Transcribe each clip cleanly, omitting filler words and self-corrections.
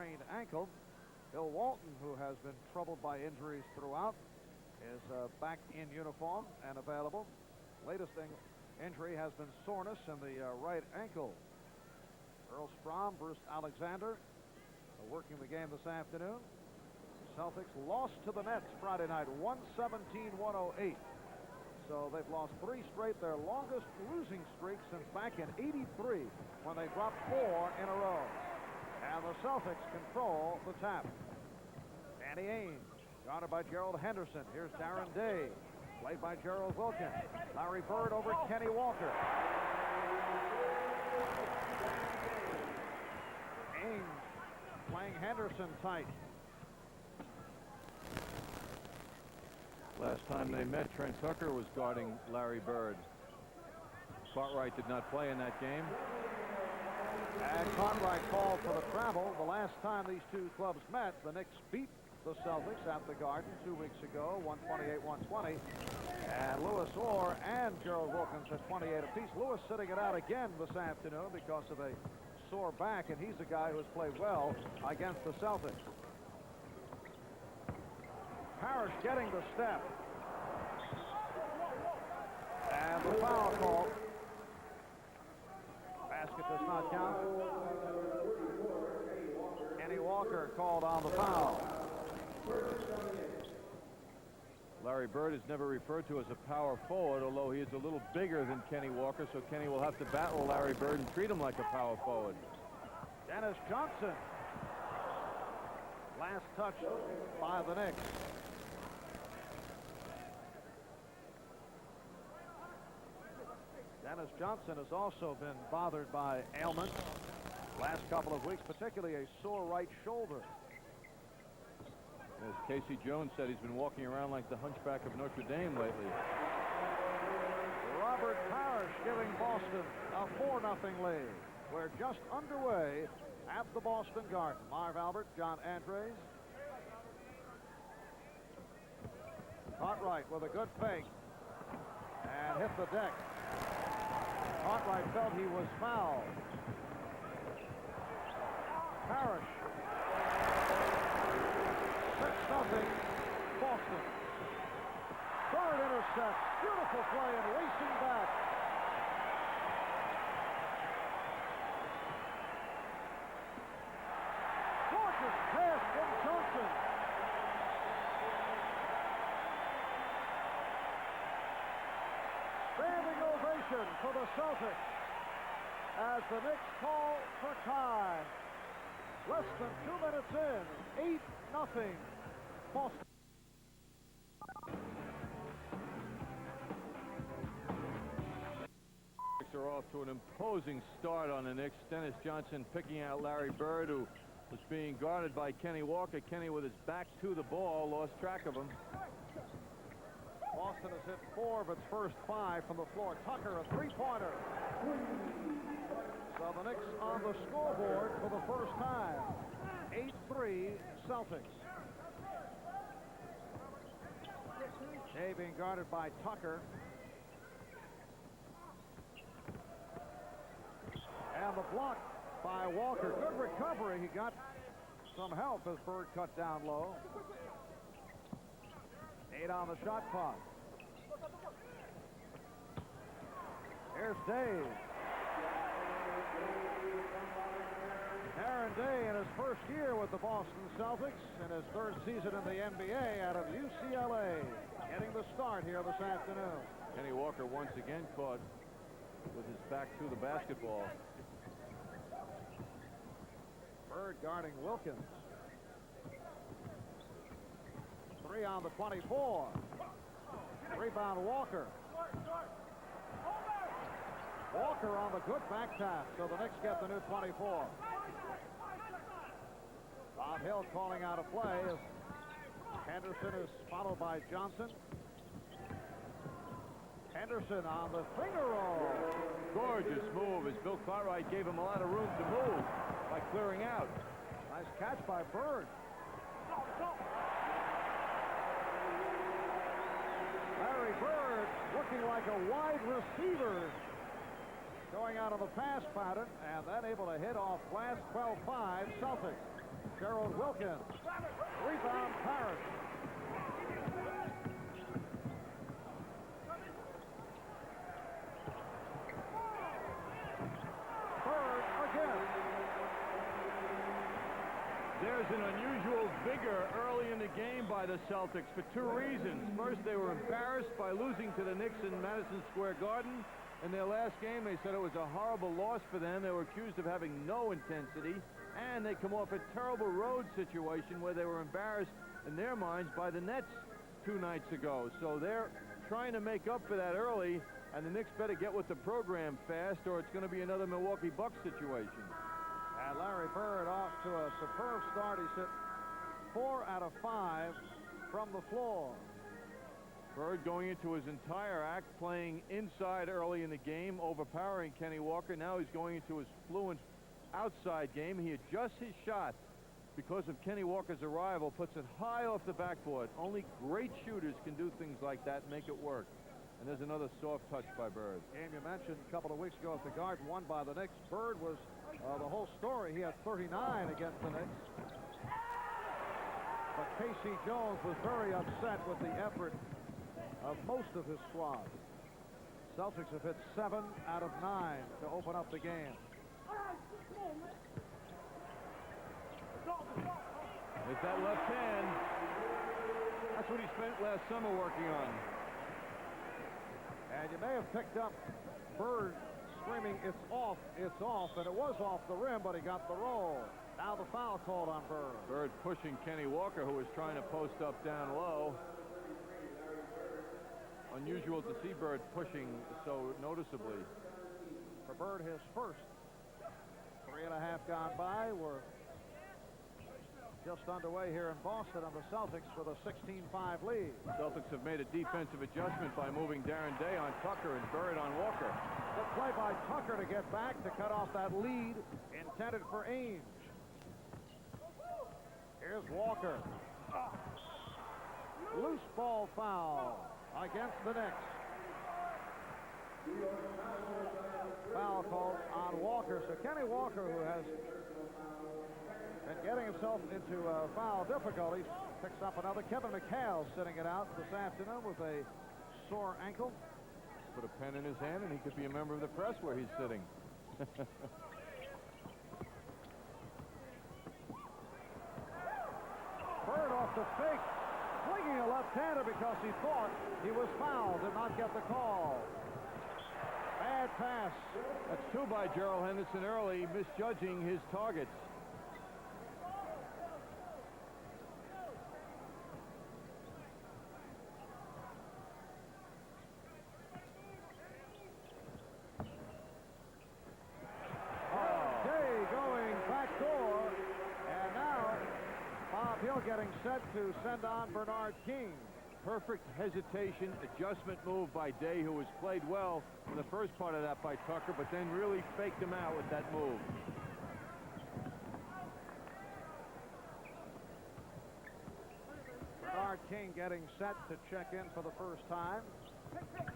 sprained ankle. Bill Walton, who has been troubled by injuries throughout, is back in uniform and available. Latest injury has been soreness in the right ankle. Earl Strom, Bruce Alexander working the game this afternoon. Celtics lost to the Nets Friday night, 117-108. So they've lost 3 straight, their longest losing streak since back in '83 when they dropped 4 in a row. And the Celtics control the tap. Danny Ainge, guarded by Gerald Henderson. Here's Darren Day, played by Gerald Wilkins. Larry Bird over Kenny Walker. Ainge playing Henderson tight. Last time they met, Trent Tucker was guarding Larry Bird. Cartwright did not play in that game. And Cartwright called for the travel. The last time these two clubs met, the Knicks beat the Celtics at the Garden 2 weeks ago, 128-120. And Lewis Orr and Gerald Wilkins at 28 apiece. Lewis sitting it out again this afternoon because of a sore back, and he's a guy who has played well against the Celtics. Parrish getting the step. And the foul call. Basket does not count. Kenny Walker called on the foul. Larry Bird is never referred to as a power forward, although he is a little bigger than Kenny Walker, so Kenny will have to battle Larry Bird and treat him like a power forward. Dennis Johnson. Last touch by the Knicks. Dennis Johnson has also been bothered by ailments last couple of weeks, particularly a sore right shoulder. As Casey Jones said, he's been walking around like the hunchback of Notre Dame lately. Robert Parrish giving Boston a 4-0 lead. We're just underway at the Boston Garden. Marv Albert, John Andres. Cartwright with a good fake and hit the deck. Cartwright felt he was fouled. Parrish. 6-0 Boston. Third intercept. Beautiful play and racing back. Gorgeous pass from Johnson. Standing ovation for the Celtics as the Knicks call for time. Less than 2 minutes in, 8-0 Boston. Are off to an imposing start on the Knicks. Dennis Johnson picking out Larry Bird, who was being guarded by Kenny Walker. Kenny, with his back to the ball, lost track of him. Boston has hit 4 of its first 5 from the floor. Tucker, a 3-pointer. So the Knicks on the scoreboard for the first time. 8-3 Celtics. Day being guarded by Tucker. And the block by Walker. Good recovery. He got some help as Bird cut down low. 8 on the shot clock. Here's Day. Darren Day in his first year with the Boston Celtics in his 3rd season in the NBA out of UCLA. Getting the start here this afternoon. Kenny Walker once again caught with his back to the basketball. Bird guarding Wilkins. 3 on the 24. Rebound Walker. Walker on the good back tap, so the Knicks get the new 24. Bob Hill calling out a play as Henderson is followed by Johnson. Henderson on the finger roll. Gorgeous move as Bill Cartwright gave him a lot of room to move by clearing out. Nice catch by Bird. Larry Bird looking like a wide receiver going out of the pass pattern and then able to hit off glass. 12-5 Celtics. Gerald Wilkins. Rebound, Parrish. Bird again. There's an unusual vigor early in the game by the Celtics for two reasons. First, they were embarrassed by losing to the Knicks in Madison Square Garden. In their last game, they said it was a horrible loss for them. They were accused of having no intensity, and they come off a terrible road situation where they were embarrassed in their minds by the Nets 2 nights ago. So they're trying to make up for that early, and the Knicks better get with the program fast, or it's going to be another Milwaukee Bucks situation. And Larry Bird off to a superb start. He's hit 4 out of 5 from the floor. Bird going into his entire act, playing inside early in the game, overpowering Kenny Walker. Now he's going into his fluent outside game. He adjusts his shot because of Kenny Walker's arrival, puts it high off the backboard. Only great shooters can do things like that and make it work. And there's another soft touch by Bird. Game you mentioned a couple of weeks ago at the Garden, won by the Knicks. Bird was the whole story. He had 39 against the Knicks. But Casey Jones was very upset with the effort of most of his squad. Celtics have hit 7 out of 9 to open up the game. There's that left hand. That's what he spent last summer working on. And you may have picked up Bird screaming, "It's off, it's off," and it was off the rim, but he got the roll. Now the foul called on Bird. Bird pushing Kenny Walker, who was trying to post up down low. Unusual to see Bird pushing so noticeably. For Bird, his first. 3.5 gone by. We're just underway here in Boston on the Celtics with a 16-5 lead. Celtics have made a defensive adjustment by moving Darren Day on Tucker and Bird on Walker. Good play by Tucker to get back to cut off that lead intended for Ainge. Here's Walker. Loose ball foul against the Knicks. Foul called on Walker. So Kenny Walker, who has been getting himself into foul difficulties, picks up another. Kevin McHale sitting it out this afternoon with a sore ankle. Put a pen in his hand and he could be a member of the press where he's sitting. Bird off the fake, flinging a left-hander because he thought he was fouled, did not get the call. Bad pass. That's 2 by Gerald Henderson early, misjudging his targets. Day going back door, and now Bob Hill getting set to send on Bernard King. Perfect hesitation, adjustment move by Day, who has played well in the first part of that by Tucker, but then really faked him out with that move. Bernard King getting set to check in for the first time.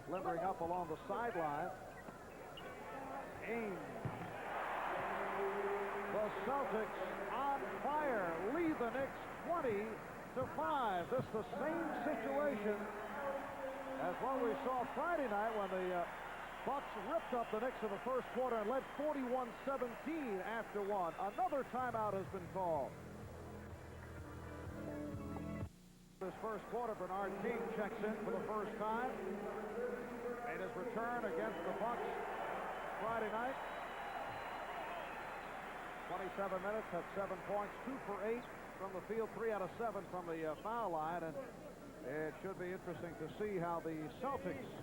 Limbering up along the sideline. Ainge. The Celtics on fire, lead the Knicks 20-5. This is the same situation as what we saw Friday night when the Bucks ripped up the Knicks in the first quarter and led 41-17 after one. Another timeout has been called. This first quarter, Bernard King checks in for the first time. Made his return against the Bucks Friday night. 27 minutes, had 7 points, 2 for 8 from the field, 3 out of 7 from the foul line, and it should be interesting to see how the Celtics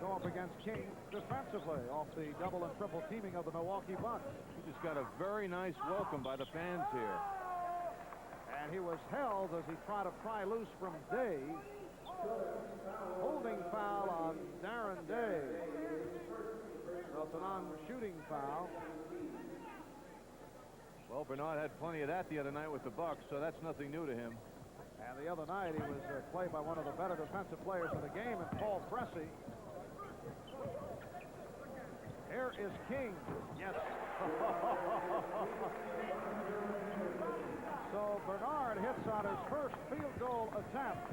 go up against King defensively off the double and triple teaming of the Milwaukee Bucks. He just got a very nice welcome by the fans here. And he was held as he tried to pry loose from Day. Holding foul on Darren Day. So it's a non-shooting foul. Well, Bernard had plenty of that the other night with the Bucks, so that's nothing new to him. And the other night he was played by one of the better defensive players in the game, and Paul Pressey. Here is King. Yes. Bernard hits on his first field goal attempt.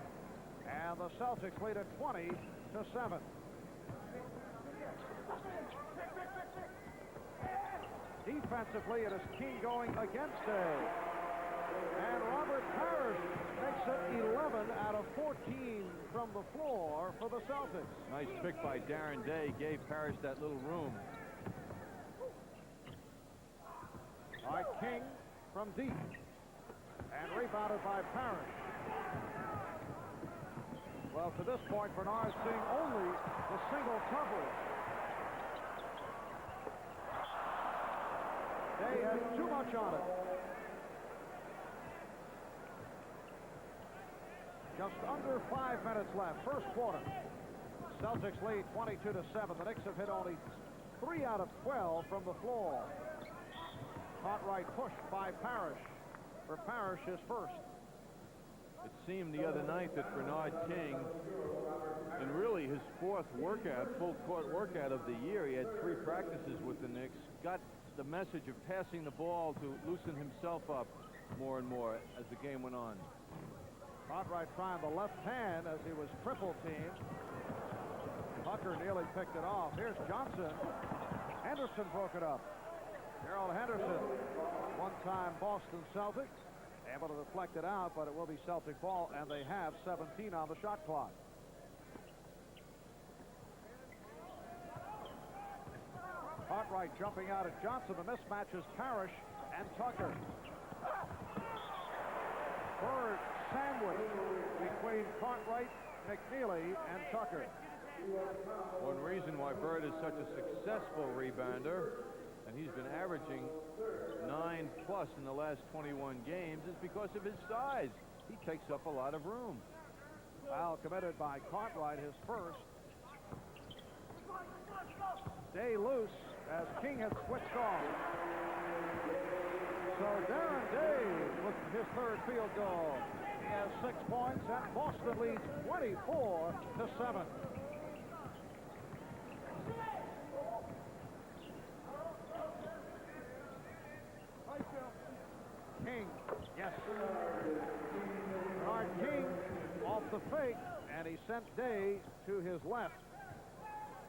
And the Celtics lead at 20-7. Defensively, it is King going against Day. And Robert Parrish makes it 11 out of 14 from the floor for the Celtics. Nice pick by Darren Day. Gave Parrish that little room. All right, King from deep. And rebounded by Parrish. Well, to this point, Bernard seeing only the single coverage. Day had too much on it. Just under 5 minutes left, first quarter. Celtics lead 22-7. The Knicks have hit only 3 out of 12 from the floor. Cartwright pushed by Parrish. For Parrish, his first. It seemed the other night that Bernard King, in really his fourth workout, full court workout of the year, he had 3 practices with the Knicks, got the message of passing the ball to loosen himself up more and more as the game went on. Cartwright trying the left hand as he was triple teamed. Tucker nearly picked it off. Here's Johnson. Henderson broke it up. Gerald Henderson, one-time Boston Celtic, able to deflect it out, but it will be Celtic ball, and they have 17 on the shot clock. Cartwright jumping out at Johnson. The mismatch is Parrish and Tucker. Bird sandwich between Cartwright, McNeely, and Tucker. One reason why Bird is such a successful rebounder, and he's been averaging 9+ in the last 21 games, is because of his size. He takes up a lot of room. Foul committed by Cartwright, his first. Day loose as King had switched off. So Darren Day with his third field goal. He has 6 points, and Boston leads 24-7. King, yes. Bernard King off the fake, and he sent Day to his left.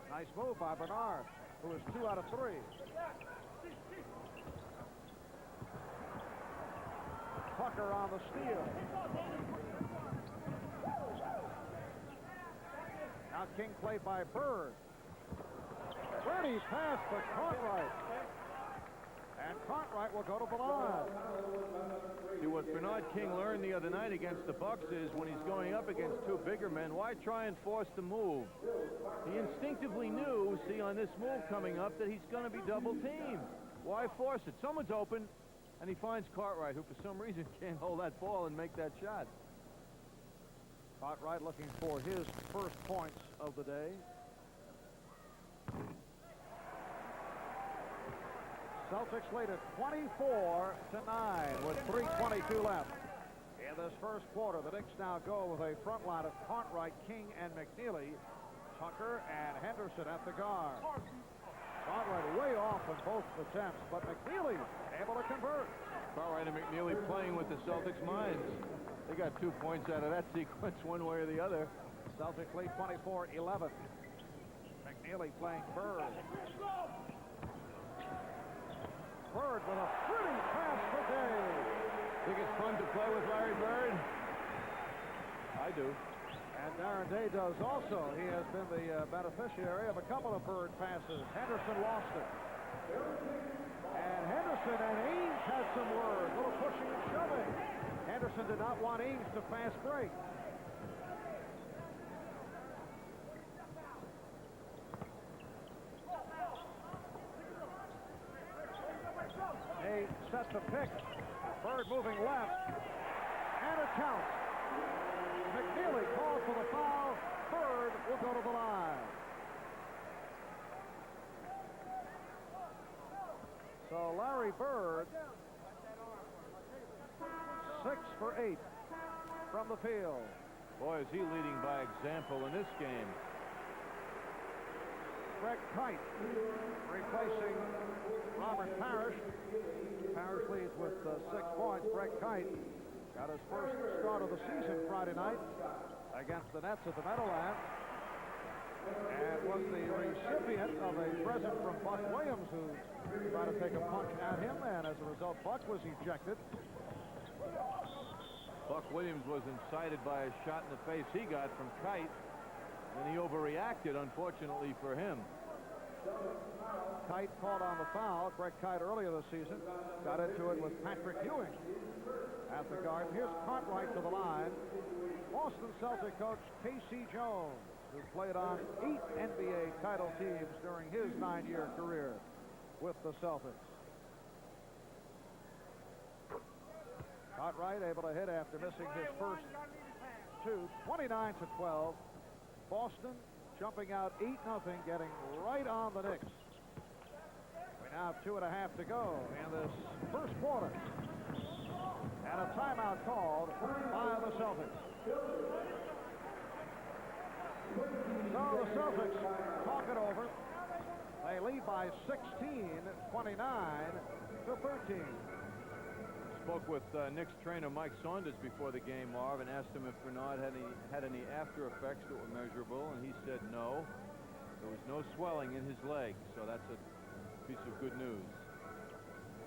Nice move by Bernard, who is 2 out of 3. Tucker on the steal. Now King played by Bird. Pretty pass for Cartwright. And Cartwright will go to the line. See, what Bernard King learned the other night against the Bucks is when he's going up against 2 bigger men, why try and force the move? He instinctively knew, see, on this move coming up, that he's going to be double teamed. Why force it? Someone's open, and he finds Cartwright, who for some reason can't hold that ball and make that shot. Cartwright looking for his first points of the day. Celtics lead at 24-9 with 3:22 left. In this first quarter, the Knicks now go with a front line of Cartwright, King, and McNeely. Tucker and Henderson at the guard. Cartwright way off in both attempts, but McNeely able to convert. Cartwright and McNeely playing with the Celtics' minds. They got 2 points out of that sequence one way or the other. Celtics lead 24-11. McNeely playing Bird. Bird with a pretty pass for Day. Think it's fun to play with Larry Bird? I do. And Darren Day does also. He has been the beneficiary of a couple of Bird passes. Henderson lost it. And Henderson and Ames had some word. A little pushing and shoving. Henderson did not want Ames to fast break. They set the pick. Bird moving left. And it counts. McNeely calls for the foul. Bird will go to the line. So Larry Bird, 6 for 8 from the field. Boy, is he leading by example in this game. Greg Kite replacing Robert Parrish. Parrish leads with 6 points. Greg Kite got his first start of the season Friday night against the Nets at the Meadowlands, and was the recipient of a present from Buck Williams, who tried to take a punch at him, and as a result, Buck was ejected. Buck Williams was incited by a shot in the face he got from Kite, and he overreacted, unfortunately for him. Kite called on the foul. Greg Kite earlier this season got into it with Patrick Ewing at the Garden. Here's Cartwright to the line. Boston Celtic coach K.C. Jones, who played on 8 NBA title teams during his 9-year career with the Celtics. Cartwright able to hit after missing his first two. 29-12. Boston jumping out 8-0, getting right on the Knicks. We now have 2.5 to go in this first quarter. And a timeout called by the Celtics. So the Celtics talk it over. They lead by 16, 29-13. Spoke with Knicks trainer Mike Saunders before the game, Marv, and asked him if Bernard had any after effects that were measurable, and he said no. There was no swelling in his leg, so that's a piece of good news.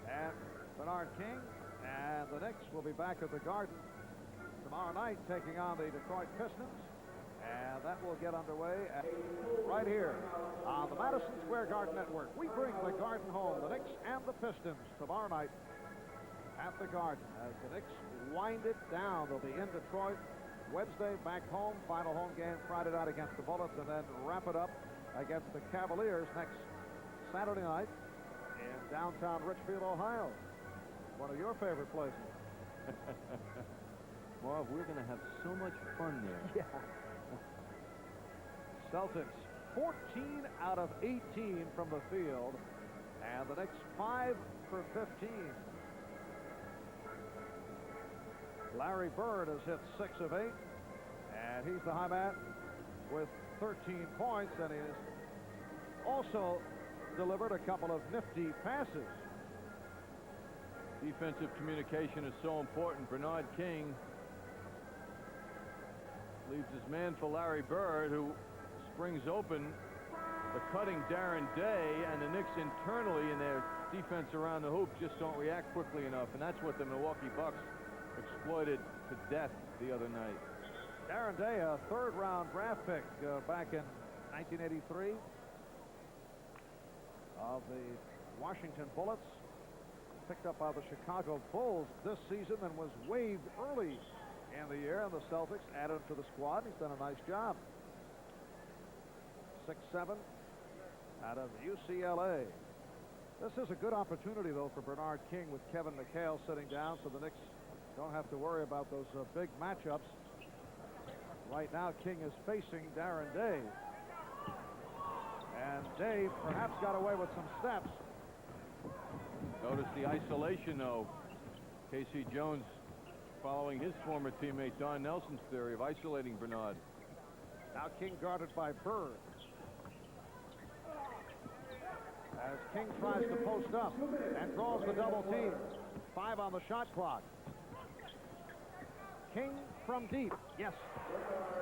And Bernard King and the Knicks will be back at the Garden tomorrow night, taking on the Detroit Pistons, and that will get underway right here on the Madison Square Garden Network. We bring the Garden home, the Knicks and the Pistons, tomorrow night at the Garden, as the Knicks wind it down. They'll be in Detroit Wednesday, back home, final home game Friday night against the Bullets, and then wrap it up against the Cavaliers next Saturday night in downtown Richfield, Ohio. One of your favorite places. Marv, we're going to have so much fun there. Yeah. Celtics 14 out of 18 from the field, and the Knicks 5 for 15. Larry Bird has hit 6 of 8, and he's the high man with 13 points, and he has also delivered a couple of nifty passes. Defensive communication is so important. Bernard King leaves his man for Larry Bird, who springs open the cutting Darren Day, and the Knicks internally in their defense around the hoop just don't react quickly enough, and that's what the Milwaukee Bucks exploited to death the other night. Darren Day, a third-round draft pick back in 1983 of the Washington Bullets, picked up by the Chicago Bulls this season and was waived early in the year, and the Celtics added him to the squad. He's done a nice job. 6'7" out of UCLA. This is a good opportunity, though, for Bernard King with Kevin McHale sitting down, so the Knicks don't have to worry about those big matchups. Right now, King is facing Darren Day. And Day perhaps got away with some steps. Notice the isolation, though. K.C. Jones following his former teammate Don Nelson's theory of isolating Bernard. Now King guarded by Bird. As King tries to post up and draws the double team. 5 on the shot clock. King from deep, yes.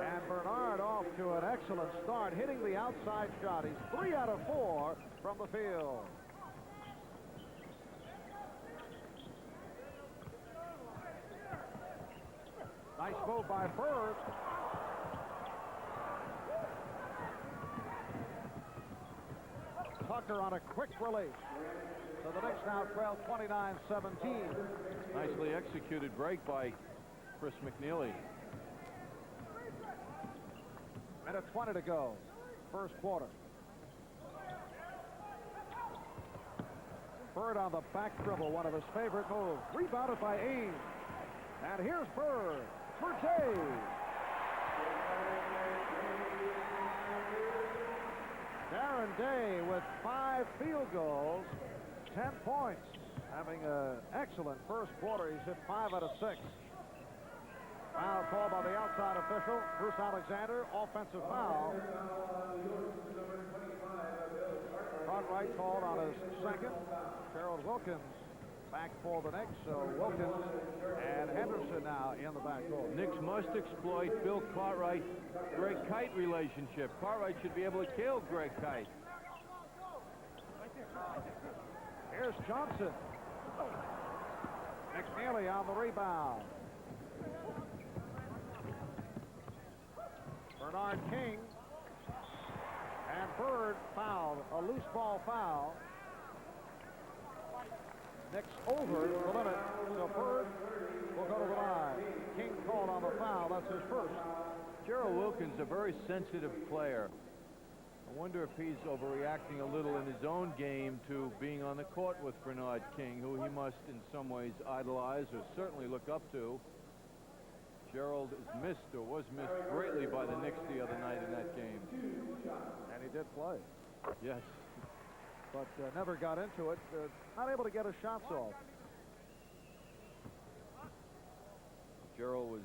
And Bernard off to an excellent start, hitting the outside shot. He's 3 out of 4 from the field. Nice move by Bird. Tucker on a quick release. So the Knicks now trail 29-17. Nicely executed break by Chris McNeely. Minute 20 to go. First quarter. Bird on the back dribble, one of his favorite moves. Rebounded by Ames. And here's Bird for Day. Darren Day with 5 field goals, 10 points. Having an excellent first quarter. He's hit 5 out of 6. Foul called by the outside official, Bruce Alexander, offensive foul. Cartwright called on his second. Gerald Wilkins back for the Knicks, so Wilkins and Henderson now in the backcourt. Knicks must exploit Bill Cartwright, Greg Kite relationship. Cartwright should be able to kill Greg Kite. Here's Johnson. McNeely on the rebound. Bernard King and Bird fouled, a loose ball foul. Knicks over the limit, so Bird will go to the line. King called on the foul, that's his first. Gerald Wilkins, a very sensitive player. I wonder if he's overreacting a little in his own game to being on the court with Bernard King, who he must in some ways idolize or certainly look up to. Gerald is missed or was missed greatly by the Knicks the other night in that game. And he did play. Yes. But never got into it. Not able to get his shots off. Gerald was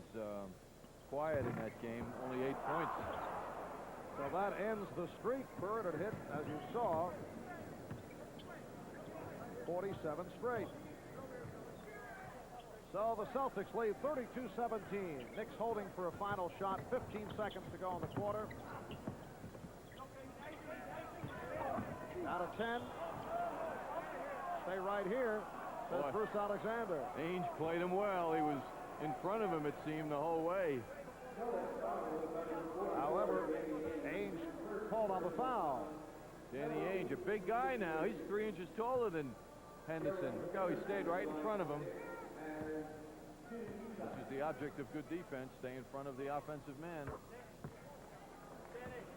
quiet in that game, only 8 points. So that ends the streak. Bird had hit, as you saw, 47 straight. So the Celtics lead 32-17. Knicks holding for a final shot. 15 seconds to go in the quarter. Out of 10. Stay right here, says Boy. Bruce Alexander. Ainge played him well. He was in front of him, it seemed, the whole way. However, Ainge called on the foul. Danny Ainge, a big guy now. He's 3 inches taller than Henderson. Look how he stayed right in front of him. Which is the object of good defense, stay in front of the offensive man.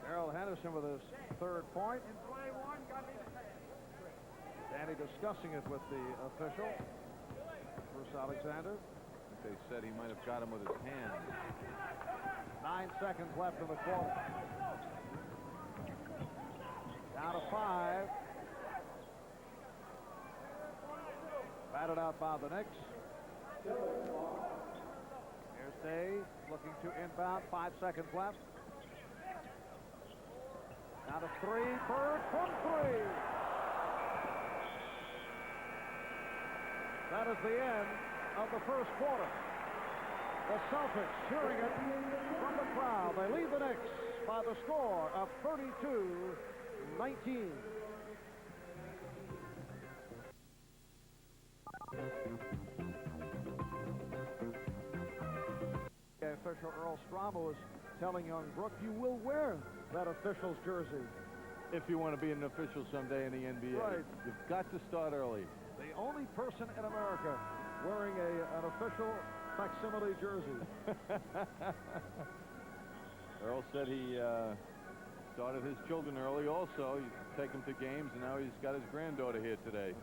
Harold Henderson with his third point. Danny discussing it with the official, Bruce Alexander. They said he might have got him with his hand. 9 seconds left in the quarter. Down to 5. Batted out by the Knicks. Here's Day looking to inbound. 5 seconds left. Down to 3. Bird from 3. That is the end of the first quarter. The Celtics cheering it from the crowd. They lead the Knicks by the score of 32-19. Official Earl Strama was telling young Brook, you will wear that official's jersey. If you want to be an official someday in the NBA. Right. You've got to start early. The only person in America wearing an official facsimile jersey. Earl said he started his children early also. He take them to games, and now he's got his granddaughter here today.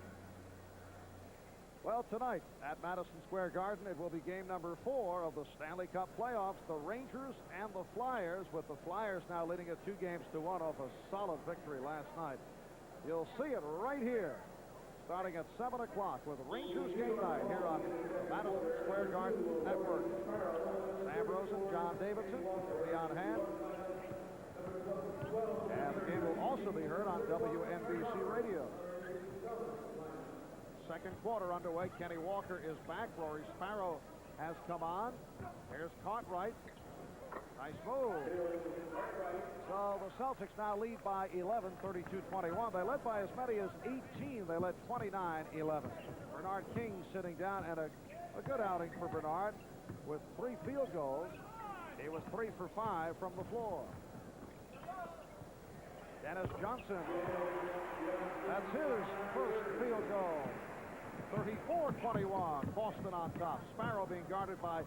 Well, tonight at Madison Square Garden, it will be game number 4 of the Stanley Cup playoffs. The Rangers and the Flyers, with the Flyers now leading it 2-1 off a solid victory last night. You'll see it right here, starting at 7 o'clock with Rangers game night here on Madison Square Garden Network. Sam Rosen, John Davidson will be on hand. And the game will also be heard on WNBC Radio. Second quarter underway. Kenny Walker is back. Rory Sparrow has come on. Here's Cartwright. Nice move. So the Celtics now lead by 11, 32-21. They led by as many as 18. They led 29-11. Bernard King sitting down, and a good outing for Bernard with 3 field goals. He was 3 for 5 from the floor. Dennis Johnson. That's his first field goal. 34-21. Boston on top. Sparrow being guarded by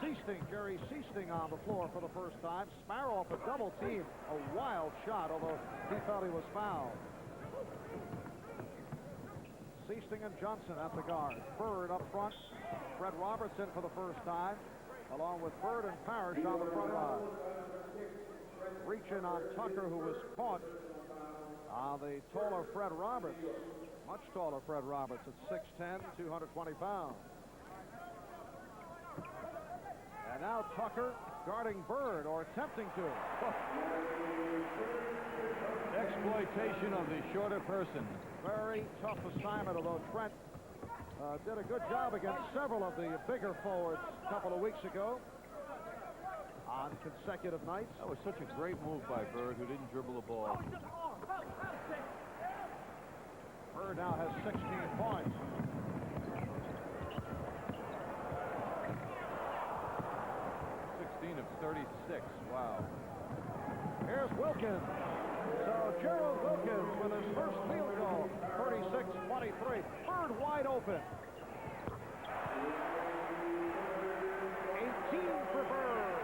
Seasting. Jerry Seasting on the floor for the first time. Sparrow off a double team. A wild shot, although he felt he was fouled. Seasting and Johnson at the guard. Bird up front. Fred Robertson for the first time, along with Bird and Parrish on the front line. Reach in on Tucker, who was caught on the taller Fred Roberts. Much taller Fred Roberts at 6'10", 220 pounds. And now Tucker guarding Bird, or attempting to. Exploitation of the shorter person. Very tough assignment, although Trent did a good job against several of the bigger forwards a couple of weeks ago on consecutive nights. That was such a great move by Bird, who didn't dribble the ball. Bird now has 16 points. Of 36. Wow. Here's Wilkins. So Gerald Wilkins with his first field goal. 36-23. Bird wide open. 18 for Bird.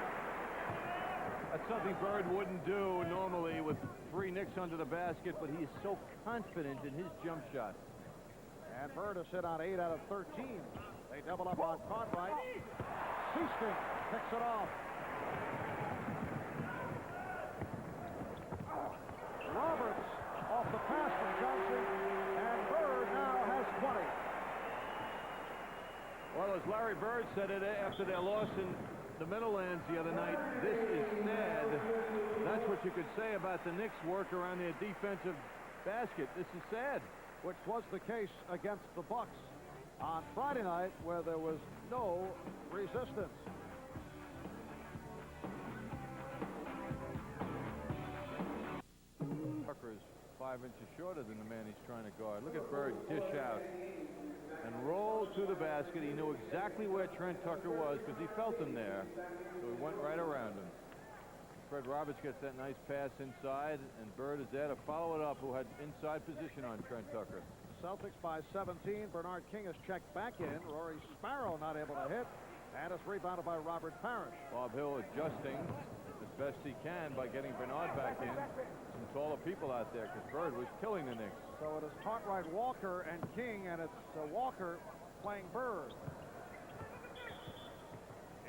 That's something Bird wouldn't do normally with 3 Knicks under the basket, but he is so confident in his jump shot. And Bird has hit on 8 out of 13. They double up on Cartwright. Seaston picks it off. Roberts off the pass from Johnson, and Bird now has 20. Well, as Larry Bird said it after their loss in the Meadowlands the other night, this is sad. That's what you could say about the Knicks' work around their defensive basket. This is sad. Which was the case against the Bucks on Friday night, where there was no resistance. Tucker is 5 inches shorter than the man he's trying to guard. Look at Bird dish out and roll to the basket. He knew exactly where Trent Tucker was because he felt him there, so he went right around him. Fred Roberts gets that nice pass inside, and Bird is there to follow it up, who had inside position on Trent Tucker. Celtics by 17. Bernard King is checked back in. Rory Sparrow not able to hit, and it's rebounded by Robert Parrish. Bob Hill adjusting as best he can by getting Bernard back in. Some taller people out there because Bird was killing the Knicks. So it is Cartwright, Walker, and King, and it's Walker playing Bird.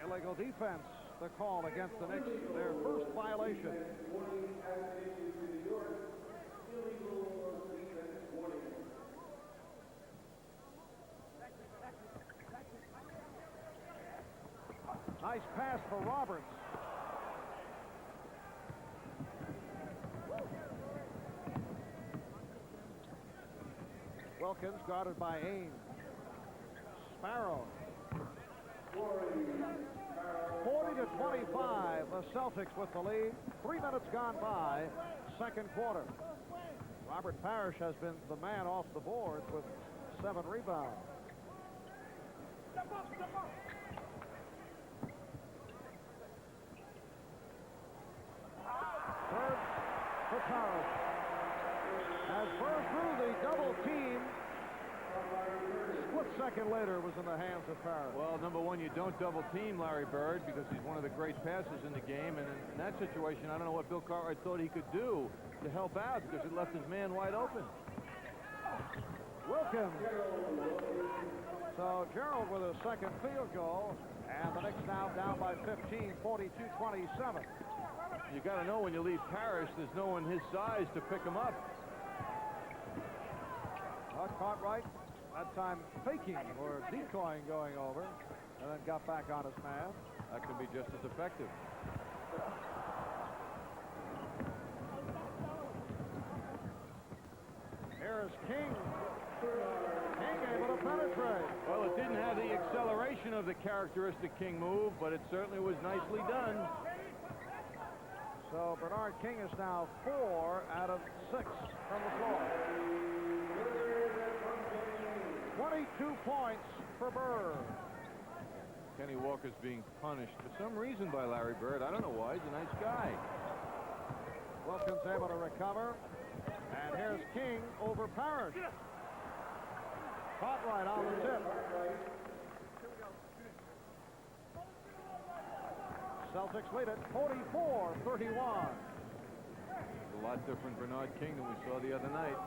Illegal defense, the call against the Knicks, their first violation. Nice pass for Roberts. Wilkins guarded by Ames. Sparrow. 40-25, the Celtics with the lead. 3 minutes gone by, second quarter. Robert Parrish has been the man off the boards with 7 rebounds. Bird for Parrish. As Bird threw the double team, split second later was in the hands of Parrish. Well, number one, you don't double team Larry Bird because he's one of the great passers in the game, and in that situation, I don't know what Bill Cartwright thought he could do to help out because it left his man wide open. Wilkins. So Gerald with a second field goal, and the Knicks now down by 15, 42-27. You got to know when you leave Parrish, there's no one his size to pick him up. Cartwright, that time faking or decoying going over, and then got back on his man. That can be just as effective. Here's King. King able to penetrate. Well, it didn't have the acceleration of the characteristic King move, but it certainly was nicely done. So Bernard King is now 4 out of 6 from the floor. 22 points for Bird. Kenny Walker's being punished for some reason by Larry Bird. I don't know why. He's a nice guy. Wilkins able to recover. And here's King over Parrish. Cartwright on the tip. Celtics lead it 44-31. A lot different Bernard King than we saw the other night.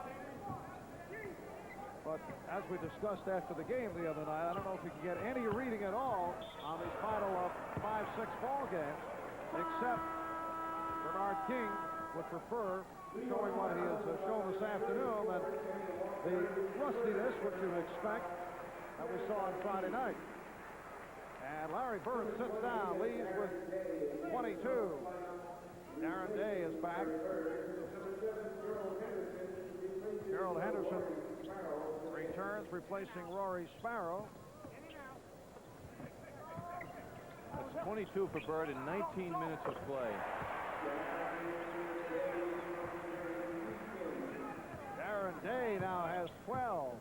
But as we discussed after the game the other night, I don't know if we can get any reading at all on these final 5-6 ball games, except Bernard King would prefer showing what he has shown this afternoon and the rustiness, which you would expect, that we saw on Friday night. And Larry Bird sits down, leads with 22. Darren Day is back. Gerald Henderson brings returns, replacing Rory Sparrow. That's 22 for Bird in 19 minutes of play. Darren Day now has 12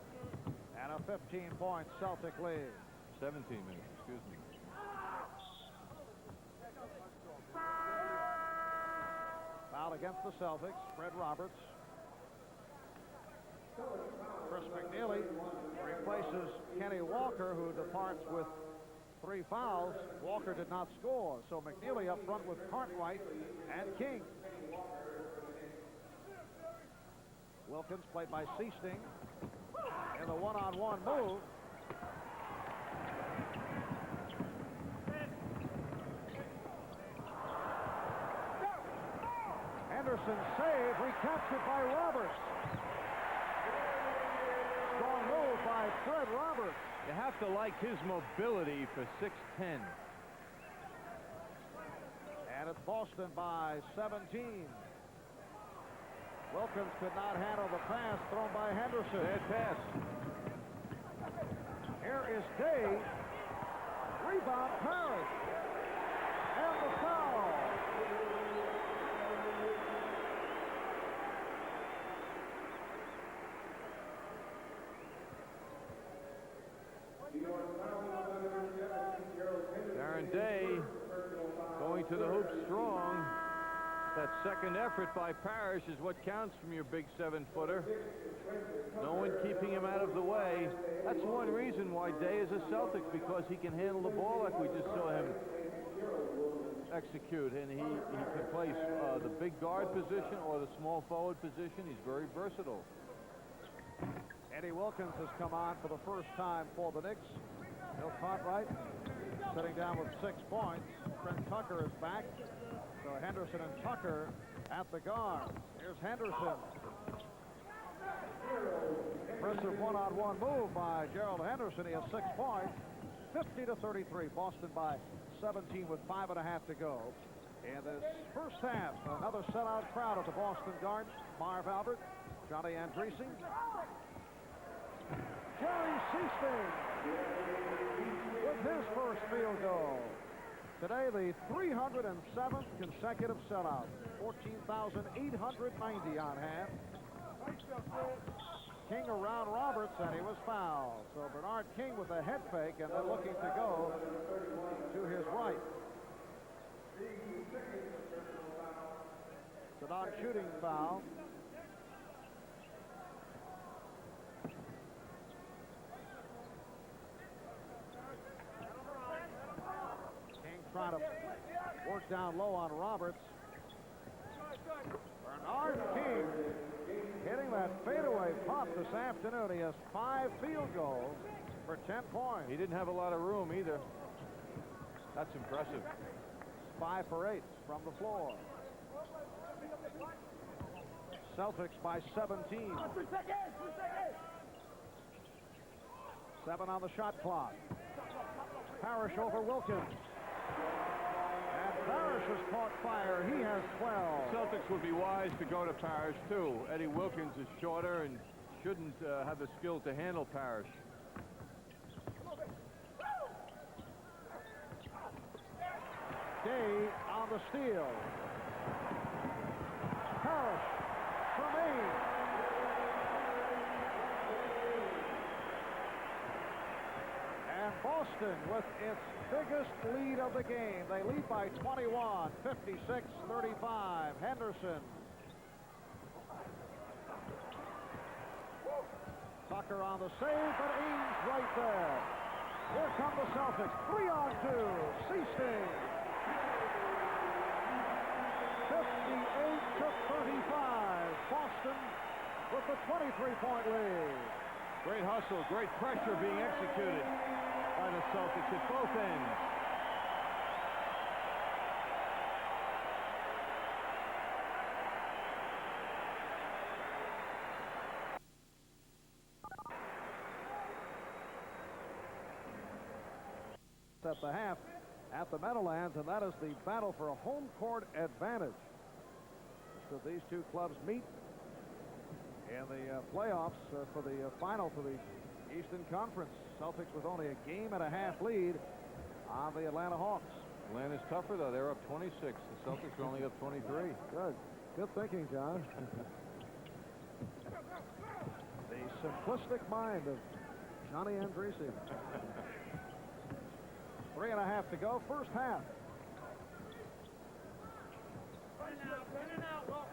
and a 15-point Celtic lead. 17 minutes, excuse me. Foul against the Celtics. Fred Roberts. Chris McNeely replaces Kenny Walker, who departs with 3 fouls. Walker did not score, so McNeely up front with Cartwright and King. Wilkins, played by Seasting, in the one-on-one move. Henderson save, recaptured by Roberts. Strong move by Fred Roberts. You have to like his mobility for 6'10". And it's Boston by 17. Wilkins could not handle the pass thrown by Henderson. Bad pass. Here is Day. Rebound Parrish. And the foul. Darren Day going to the hoop strong. That second effort by Parrish is what counts from your big 7-footer. No one keeping him out of the way. That's one reason why Day is a Celtic, because he can handle the ball like we just saw him execute. And he can play the big guard position or the small forward position. He's very versatile. Eddie Wilkins has come on for the first time for the Knicks. Bill Cartwright sitting down with 6 points. Trent Tucker is back. So Henderson and Tucker at the guard. Here's Henderson. Impressive one-on-one move by Gerald Henderson. He has 6 points. 50-33. Boston by 17 with 5.5 to go. In this first half, another sellout crowd at the Boston Garden. Marv Albert, Johnny Andreessen, Jerry Seasting with his first field goal. Today, the 307th consecutive sellout. 14,890 on hand. King around Roberts, and he was fouled. So Bernard King with a head fake, and then looking to go to his right. It's a non-shooting foul. Trying to work down low on Roberts. Bernard King hitting that fadeaway pop this afternoon. He has 5 field goals for 10 points. He didn't have a lot of room either. That's impressive. 5 for 8 from the floor. Celtics by 17. 7 on the shot clock. Parrish over Wilkins. And Parrish has caught fire. He has 12. Celtics would be wise to go to Parrish, too. Eddie Wilkins is shorter and shouldn't have the skill to handle Parrish. Day on the steal. Parrish from 8. And Boston with its biggest lead of the game. They lead by 21, 56-35. Henderson. Tucker on the save, but Ames right there. Here come the Celtics. 3-on-2. Seasting. 58-35. Boston with the 23-point lead. Great hustle, great pressure being executed by the Celtics at both ends. At the half at the Meadowlands, and that is the battle for a home court advantage. So these two clubs meet in the playoffs for the final for the Eastern Conference. Celtics with only a game-and-a-half lead on the Atlanta Hawks. Atlanta's tougher, though. They're up 26. The Celtics are only up 23. Good thinking, John. The simplistic mind of Johnny Andresi. 3.5 to go, first half.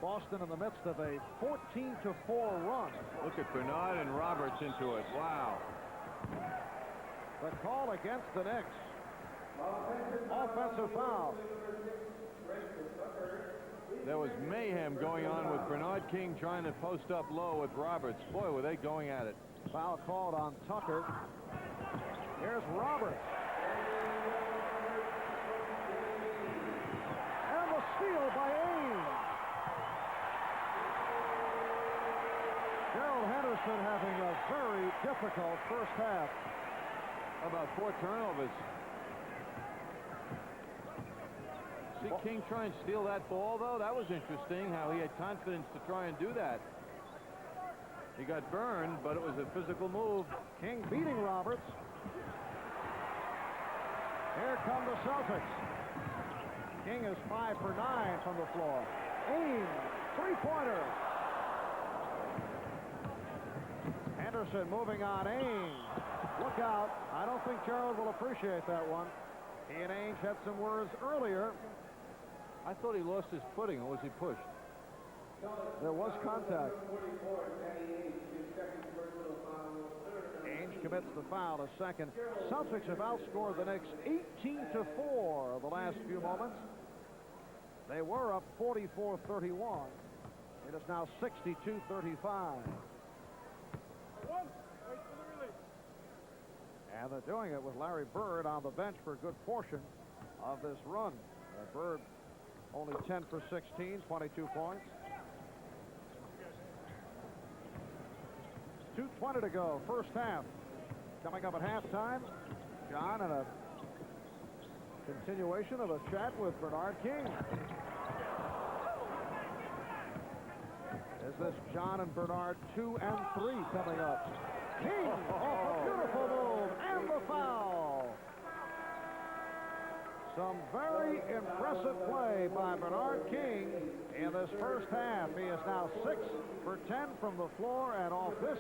Boston in the midst of a 14-4 run. Look at Bernard and Roberts into it. Wow. The call against the Knicks. Offensive foul. There was mayhem going on with Bernard King trying to post up low with Roberts. Boy, were they going at it. Foul called on Tucker. Here's Roberts. And the steal by Ainge. Gerald Henderson having a very difficult first half. About 4 turnovers. See King try and steal that ball, though? That was interesting, how he had confidence to try and do that. He got burned, but it was a physical move. King beating Roberts. Here come the Celtics. King is 5 for 9 from the floor. Ainge, three-pointer. Henderson moving on Ainge. Look out. I don't think Gerald will appreciate that one. He and Ainge had some words earlier. I thought he lost his footing, or was he pushed? There was contact. Ainge commits the foul, a second. Celtics have outscored the Knicks 18-4 the last few moments. They were up 44-31. It is now 62-35. And they're doing it with Larry Bird on the bench for a good portion of this run. Bird only 10 for 16, 22 points. 2:20 to go, first half. Coming up at halftime, John, and a continuation of a chat with Bernard King. Is this John and Bernard 2 and 3 coming up? King off a beautiful move and the foul. Some very impressive play by Bernard King in this first half. He is now 6 for 10 from the floor, and off this,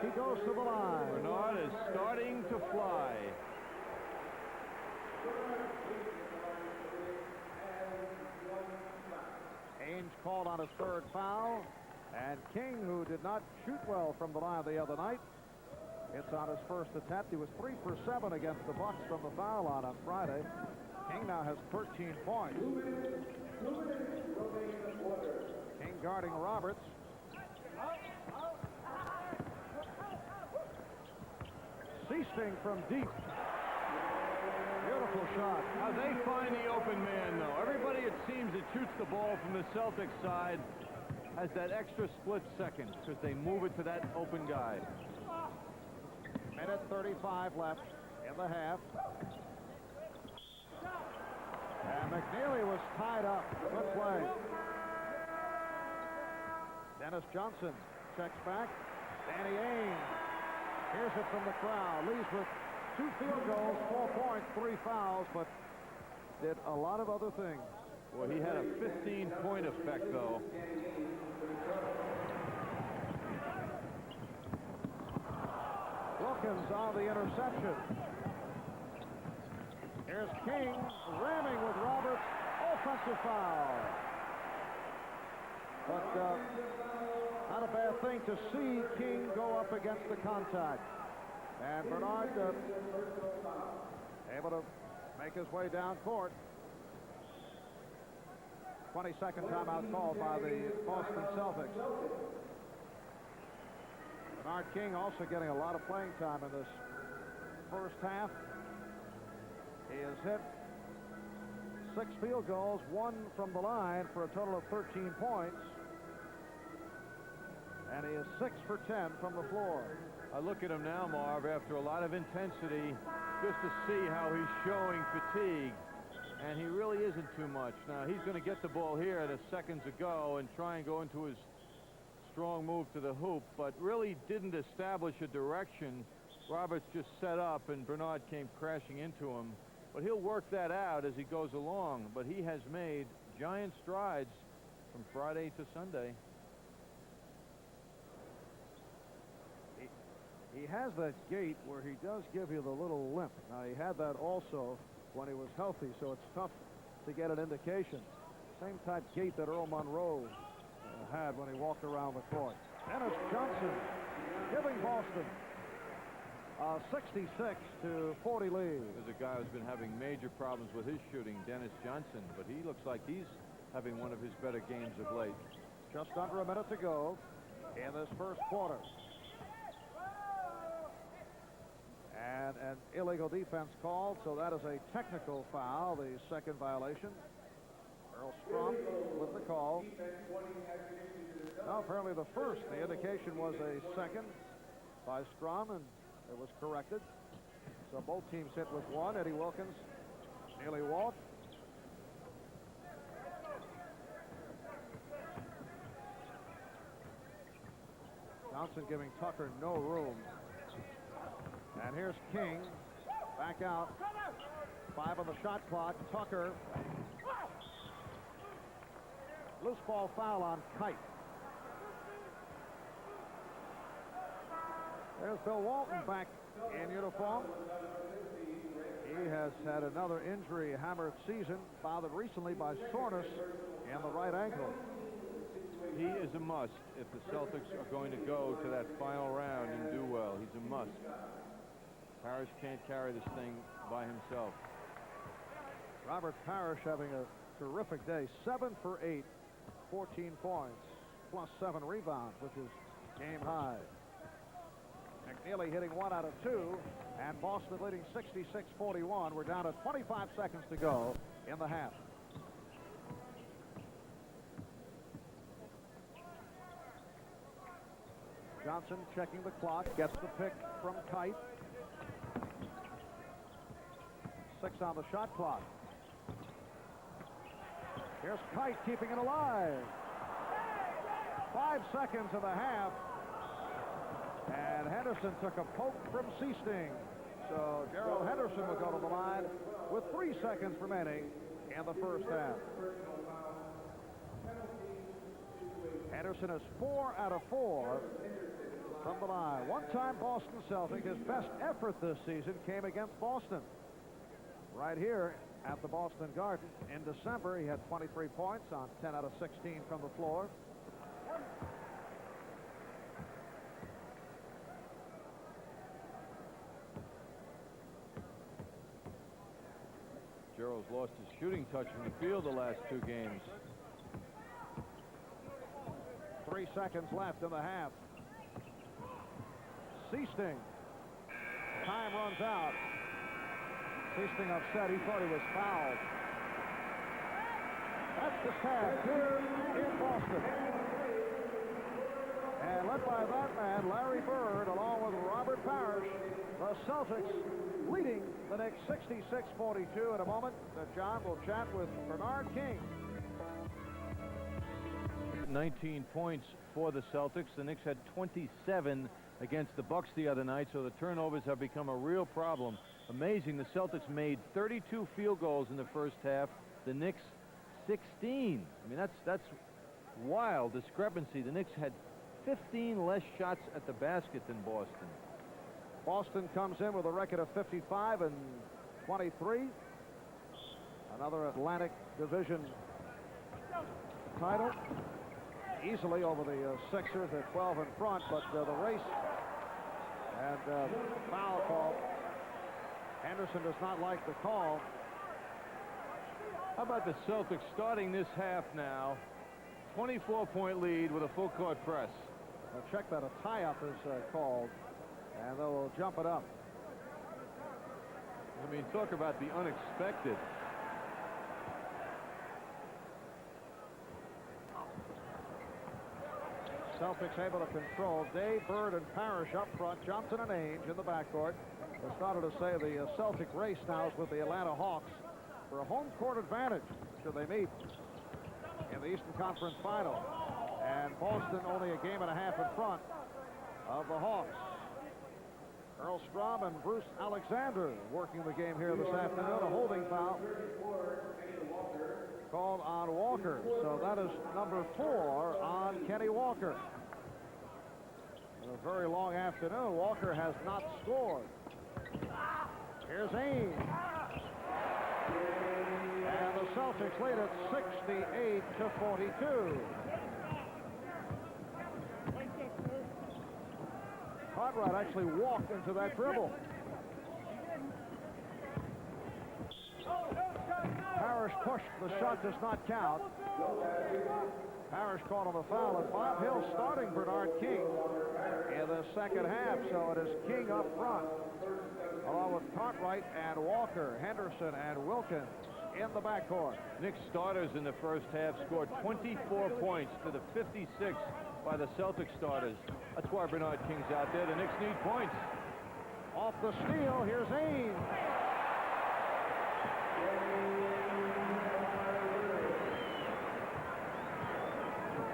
he goes to the line. Bernard is starting to fly. Ainge called on his third foul, and King, who did not shoot well from the line the other night, it's on his first attempt. He was 3 for 7 against the Bucks from the foul line on Friday. King now has 13 points. King guarding Roberts. Seasting from deep. Beautiful shot. How they find the open man, though. Everybody, it seems, that shoots the ball from the Celtics side has that extra split second because they move it to that open guy. Minute 35 left in the half. And McNeely was tied up. Good play. Dennis Johnson checks back. Danny Ainge hears it from the crowd. Leaves with 2 field goals, 4 points, 3 fouls, but did a lot of other things. Well, he had a 15-point effect, though. Wilkins on the interception. Here's King ramming with Roberts. Offensive foul. But not a bad thing to see King go up against the contact. And Bernard able to make his way down court. 22nd timeout called by the Boston Celtics. Bernard King also getting a lot of playing time in this first half. He has hit 6 field goals, 1 from the line for a total of 13 points. And he is 6 for 10 from the floor. I look at him now, Marv, after a lot of intensity, just to see how he's showing fatigue. And he really isn't too much. Now, he's going to get the ball here at a seconds ago and try and go into his strong move to the hoop, but really didn't establish a direction Roberts just set up and Bernard came crashing into him. But he'll work that out as he goes along. But he has made giant strides from Friday to Sunday. He has that gait where he does give you the little limp. Now, he had that also when he was healthy, so it's tough to get an indication. Same type gait that Earl Monroe had when he walked around the court. Dennis Johnson giving Boston a 66-40 lead. There's a guy who's been having major problems with his shooting, Dennis Johnson, but he looks like he's having one of his better games of late. Just under a minute to go in this first quarter. And an illegal defense called, so that is a technical foul, the second violation. Earl Strom with the call. Now, apparently the first. The indication was a second by Strom, and it was corrected. So both teams hit with one. Eddie Wilkins nearly walked. Johnson giving Tucker no room. And here's King back out. 5 on the shot clock. Tucker. Loose ball foul on Kite. There's Bill Walton back in uniform. He has had another injury hammered season, bothered recently by soreness in the right ankle. He is a must if the Celtics are going to go to that final round and do well. He's a must. Parrish can't carry this thing by himself. Robert Parrish having a terrific day. 7 for 8, 14 points, plus 7 rebounds, which is game high. McNeely hitting 1 out of 2, and Boston leading 66-41. We're down to 25 seconds to go in the half. Johnson checking the clock, gets the pick from Kite. 6 on the shot clock. Here's Kite keeping it alive. 5 seconds of the half. And Henderson took a poke from Seasting. So Gerald Henderson will go to the line with 3 seconds remaining in the first half. Henderson is 4 out of 4 from the line. One-time Boston Celtic. His best effort this season came against Boston. Right here at the Boston Garden in December, he had 23 points on 10 out of 16 from the floor. Gerald's lost his shooting touch from the field the last 2 games. 3 seconds left in the half. Seasting. Time runs out. Seasting upset. He thought he was fouled. That's the tag in Boston. And led by that man, Larry Bird, along with Robert Parrish, the Celtics leading the Knicks 66-42. In a moment, John will chat with Bernard King. 19 points for the Celtics. The Knicks had 27 against the Bucks the other night, so the turnovers have become a real problem. Amazing, the Celtics made 32 field goals in the first half. The Knicks 16. I mean, that's wild discrepancy. The Knicks had 15 less shots at the basket than Boston. Boston comes in with a record of 55-23. Another Atlantic Division title. Easily over the Sixers at 12 in front, but the race and foul call. Anderson does not like the call. How about the Celtics starting this half now? 24-point lead with a full court press. Well, check that. A tie-up is called, and they'll jump it up. I mean, talk about the unexpected. Celtics able to control. Day, Bird, and Parrish up front. Johnson and Ainge in the backcourt. They started to say the Celtic race now is with the Atlanta Hawks for a home court advantage should they meet in the Eastern Conference Final. And Boston only a game and a half in front of the Hawks. Earl Strom and Bruce Alexander working the game here this afternoon. A holding foul called on Walker. So that is number 4 on Kenny Walker. In a very long afternoon, Walker has not scored. Here's Ames. And the Celtics lead it 68-42. Cartwright actually walked into that dribble. Parrish pushed. The shot does not count. Parrish caught on the foul, and Bob Hill starting Bernard King in the second half. So it is King up front, along with Cartwright and Walker, Henderson and Wilkins in the backcourt. Knicks starters in the first half scored 24 points to the 56 by the Celtics starters. That's why Bernard King's out there. The Knicks need points. Off the steal, here's Ames.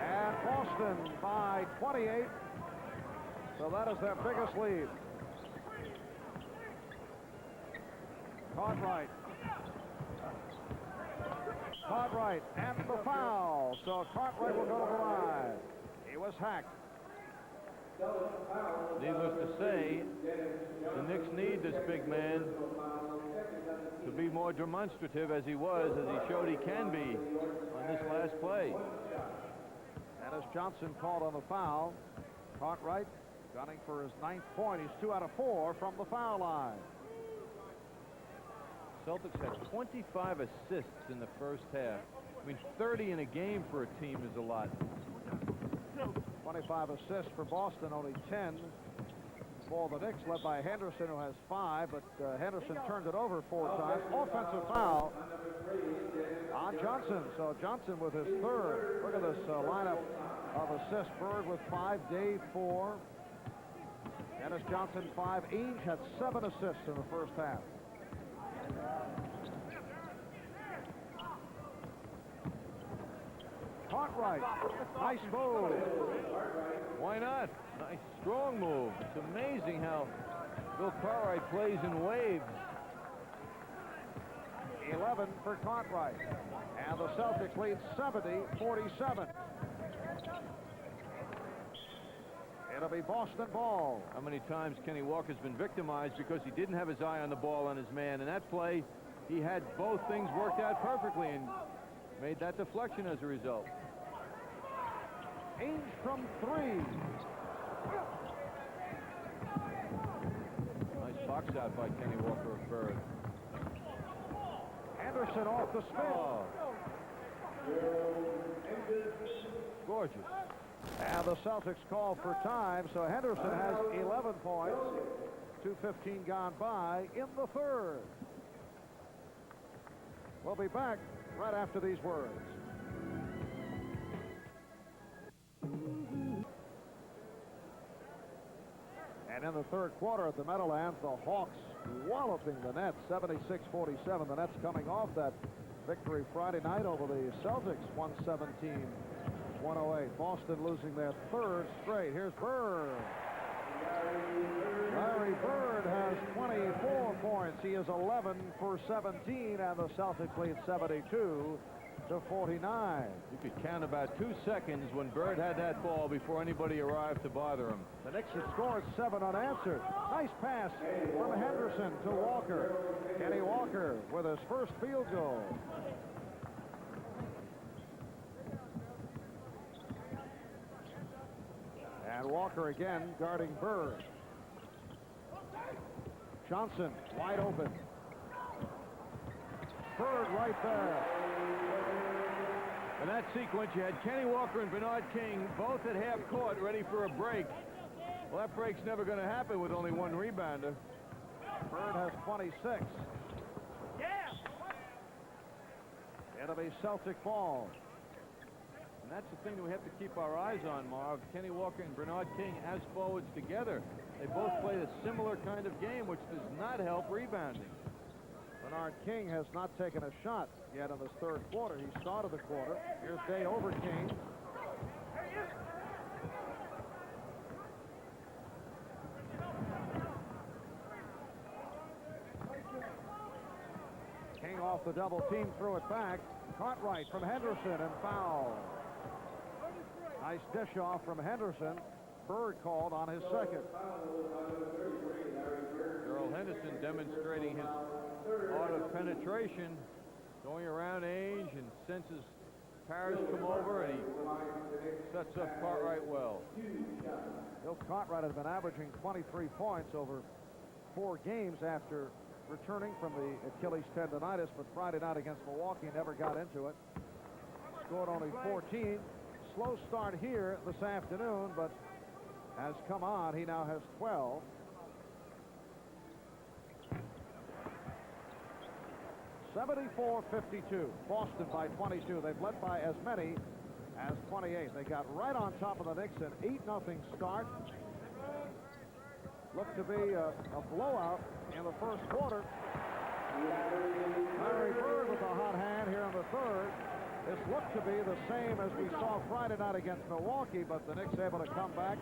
And Boston by 28. So that is their biggest lead. Cartwright. Cartwright and the foul. So Cartwright will go to the line. He was hacked. Needless to say, the Knicks need this big man to be more demonstrative as he was, as he showed he can be on this last play. And as Johnson called on the foul, Cartwright gunning for his 9th point. He's 2 out of 4 from the foul line. Celtics had 25 assists in the first half. I mean, 30 in a game for a team is a lot. 25 assists for Boston, only 10 for the Knicks, led by Henderson, who has 5, but Henderson turned it over 4 times. Offensive foul on Johnson. So Johnson with his 3rd. Look at this lineup of assists. Bird with 5, Dave 4, Dennis Johnson 5. Ainge had 7 assists in the first half. Cartwright, nice move. Why not? Nice strong move. It's amazing how Bill Cartwright plays in waves. 11 for Cartwright. And the Celtics lead 70-47. It'll be Boston ball. How many times Kenny Walker's been victimized because he didn't have his eye on the ball on his man. In that play, he had both things worked out perfectly and made that deflection as a result. Ainge from 3. Nice box out by Kenny Walker of Bird. Anderson off the spin. Oh. Gorgeous. And the Celtics call for time, so Henderson has 11 points. 2:15 gone by in the 3rd. We'll be back right after these words. And in the 3rd quarter at the Meadowlands, the Hawks walloping the Nets, 76-47. The Nets coming off that victory Friday night over the Celtics, 117-108. Boston losing their 3rd straight. Here's Bird. Larry Bird has 24 points. He is 11 for 17, and the Celtics lead 72-49. You could count about 2 seconds when Bird had that ball before anybody arrived to bother him. The Knicks have scored 7 unanswered. Nice pass from Henderson to Walker. Kenny Walker with his first field goal. And Walker again guarding Bird. Johnson wide open. Bird right there. In that sequence, you had Kenny Walker and Bernard King both at half court ready for a break. Well, that break's never going to happen with only 1 rebounder. Bird has 26. It'll be Celtic ball. And that's the thing that we have to keep our eyes on, Marv. Kenny Walker and Bernard King as forwards together. They both play a similar kind of game, which does not help rebounding. Bernard King has not taken a shot yet in this 3rd quarter. He started the quarter. Here's Day over King. off the double team, threw it back. Cartwright from Henderson and foul. Nice dish off from Henderson. Bird called on his second. Gerald Henderson demonstrating his art of penetration, going around Ainge and senses Parrish come over, and he sets up Cartwright well. Bill Cartwright has been averaging 23 points over 4 games after returning from the Achilles tendonitis, but Friday night against Milwaukee never got into it. Scored only 14. Slow start here this afternoon, but has come on. He now has 12. (74-52). Boston by 22. They've led by as many as 28. They got right on top of the Knicks, an 8-0 start. Looked to be a blowout in the first quarter. Larry Bird with a hot hand here in the third. This looked to be the same as we saw Friday night against Milwaukee, but the Knicks able to come back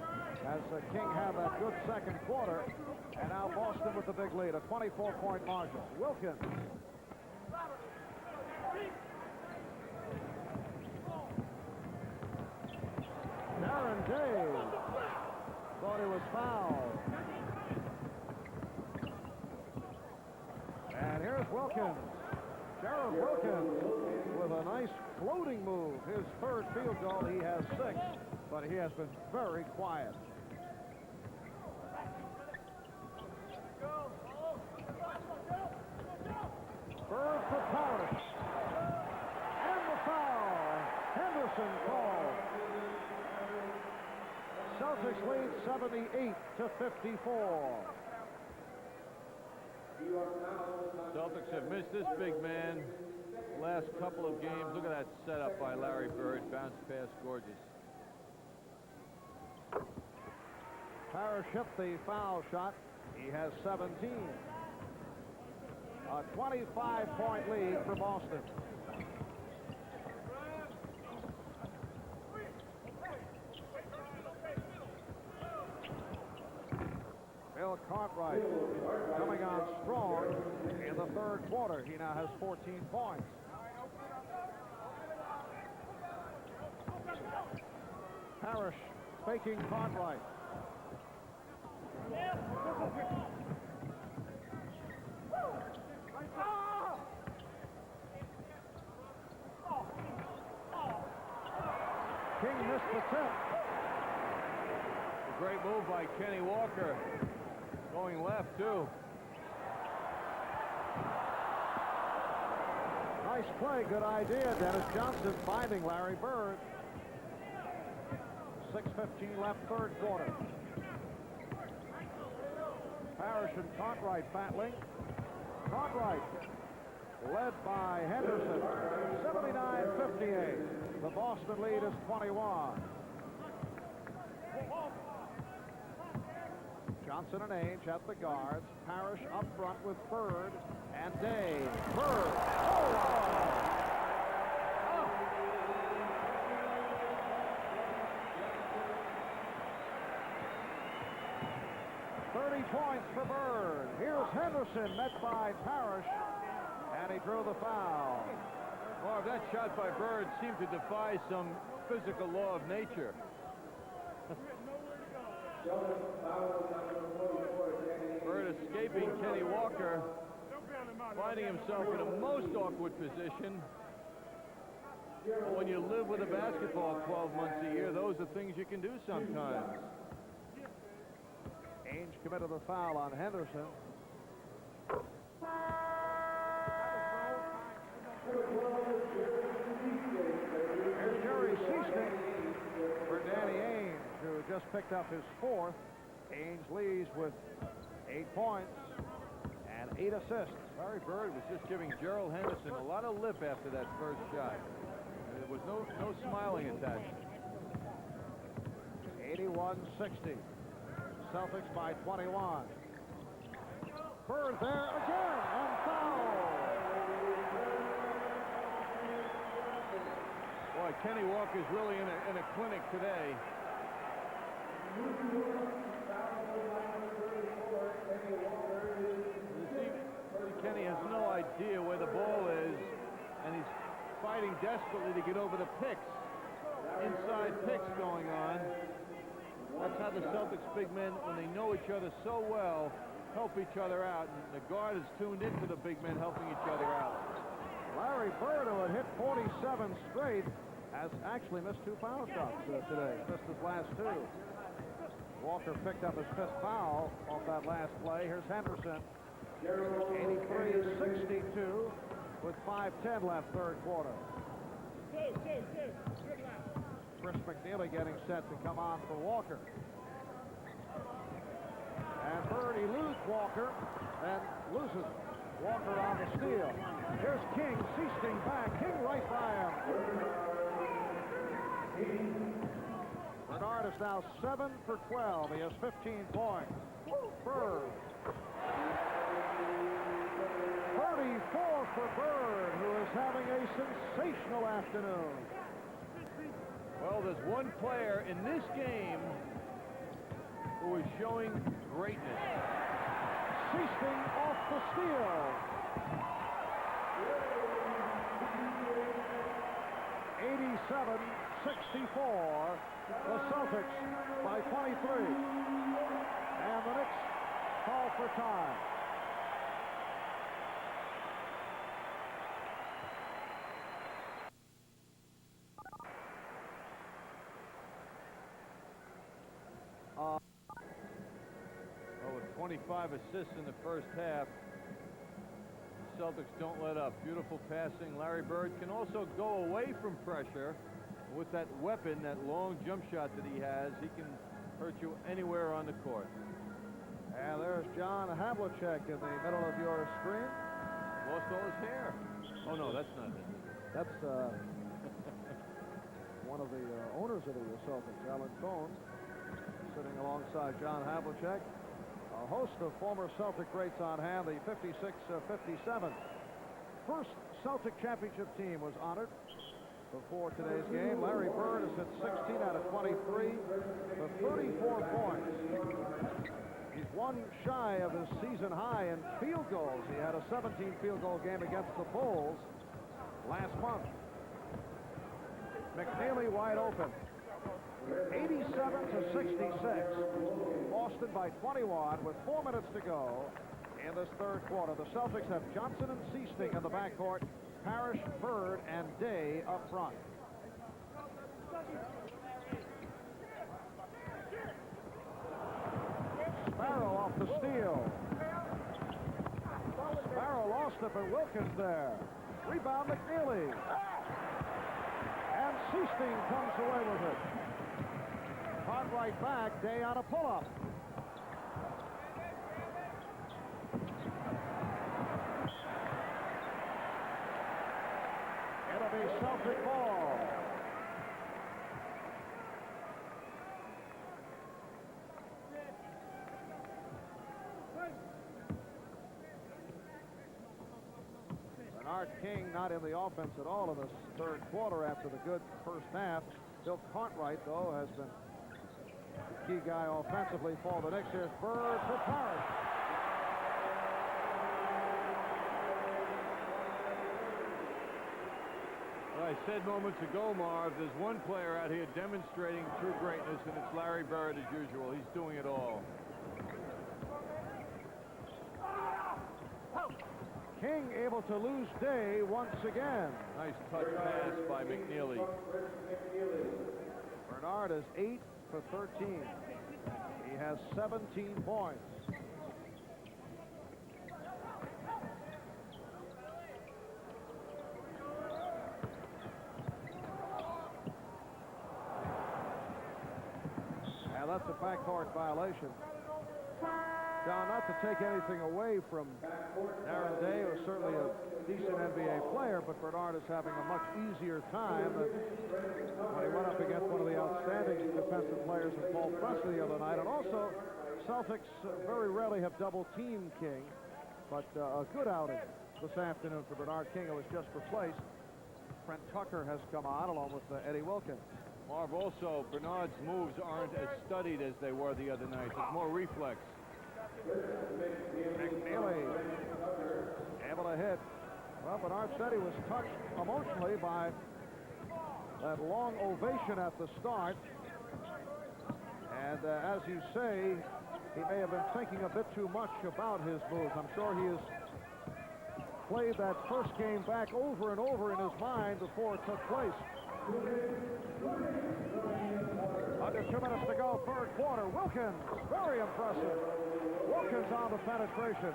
as King had that good second quarter. And now Boston with the big lead, a 24-point margin. Wilkins. Darren Day thought he was fouled. And here's Wilkins. Jared Wilkins with a nice floating move. His third field goal. He has 6, but he has been very quiet. Bird for Parrish. And the foul. Henderson called. Celtics lead 78-54. Celtics have missed this big man the last couple of games. Look at that setup by Larry Bird. Bounce pass, gorgeous. Parrish hit the foul shot. He has 17. A 25-point lead for Boston. Bill Cartwright coming on strong in the third quarter. He now has 14 points. Parrish faking Cartwright. King missed the tip. A great move by Kenny Walker. Going left, too. Nice play, good idea. Dennis Johnson finding Larry Bird. 6:15 left, third quarter. Parrish and Cartwright battling. Cartwright led by Henderson. 79-58. The Boston lead is 21. Johnson and Ainge at the guards. Parrish up front with Bird and Day. Bird. Oh! 30 points for Bird. Here's Henderson met by Parrish, and he drew the foul. Marv, that shot by Bird seemed to defy some physical law of nature. Bird escaping Kenny Walker, finding himself in a most awkward position. But when you live with a basketball 12 months a year, those are things you can do sometimes. Ainge committed the foul on Henderson. Here's Jerry Seasnick for Danny Ainge, who just picked up his 4th. Ainge leads with 8 points and 8 assists. Larry Bird was just giving Gerald Henderson a lot of lip after that first shot. There was no smiling attached. 81-60. Celtics by 21. Bird there again and foul. Boy, Kenny Walker's really in a clinic today. You see, Kenny has no idea where the ball is. fighting desperately to get over the picks. Inside picks going on. That's how the Celtics big men, when they know each other so well, help each other out. And the guard is tuned into the big men helping each other out. Larry Bird, who had hit 47 straight, has actually missed 2 foul shots today. Missed his last 2. Walker picked up his 5th foul off that last play. Here's Henderson. 83-62 with 5:10 left, third quarter. Chris McNeely getting set to come on for Walker. And Bird eludes Walker and loses. Walker on the steal. Here's King, Seasting back. King right by him. Bernard is now 7 for 12. He has 15 points. Bird. 34 for Bird, who is having a sensational afternoon. Well, there's one player in this game who is showing greatness. Seasting off the steal. 87-64. The Celtics by 23. And the Knicks call for time. With 25 assists in the first half, the Celtics don't let up. Beautiful passing. Larry Bird can also go away from pressure with that weapon, that long jump shot that he has. He can hurt you anywhere on the court. And there's John Havlicek in the middle of your screen. Lost all his hair. Oh, no, that's not it. That's one of the owners of the Celtics, Alan Cohn, sitting alongside John Havlicek. A host of former Celtic greats on hand. The 56-57 first Celtic championship team was honored before today's game. Larry Bird has hit 16 out of 23 for 34 points. He's one shy of his season high in field goals. He had a 17 field goal game against the Bulls last month. McNeely wide open. 87-66. Boston by 21 with 4 minutes to go in this third quarter. The Celtics have Johnson and Seasting in the backcourt, Parrish, Bird, and Day up front. Sparrow off the steal. Sparrow lost it, but Wilkins there. Rebound McNeely. And Seasting comes away with it. Caught right back, Day on a pull-up. It'll be Celtic ball. Bernard King not in the offense at all in this third quarter after the good first half. Bill Cartwright, though, has been the key guy offensively for the Knicks. Here's Bird for Parrish. Well, I said moments ago, Marv, there's one player out here demonstrating true greatness, and it's Larry Bird as usual. He's doing it all. King able to lose Day once again. Nice touch pass by McNeely. Bernard is 8 for 13. He has 17 points. And that's a backcourt violation. John, not to take anything away from Aaron Day, who's certainly a decent NBA player, but Bernard is having a much easier time than when he went up against one of the outstanding defensive players in Paul Presley the other night. And also, Celtics very rarely have double-teamed King, but a good outing this afternoon for Bernard King, who was just replaced. Brent Tucker has come on along with Eddie Wilkins. Marv, also, Bernard's moves aren't as studied as they were the other night. There's more reflex. McNeely able to hit. Well, Bernard said he was touched emotionally by that long ovation at the start. And as you say, he may have been thinking a bit too much about his moves. I'm sure he has played that first game back over and over in his mind before it took place. Under 2 minutes to go, third quarter. Wilkins, very impressive. Wilkins on the penetration.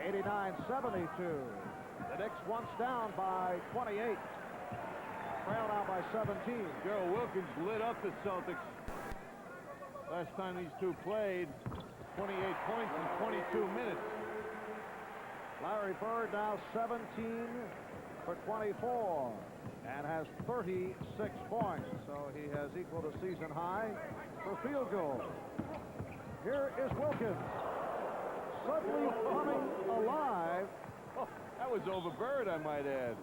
89-72. The Knicks once down by 28. Trail now by 17. Gerald Wilkins lit up the Celtics last time these two played. 28 points in 22 minutes. Larry Bird now 17 for 24 and has 36 points. So he has equaled a season high for field goals. Here is Wilkins suddenly coming alive. Oh, that was over Bird, I might add.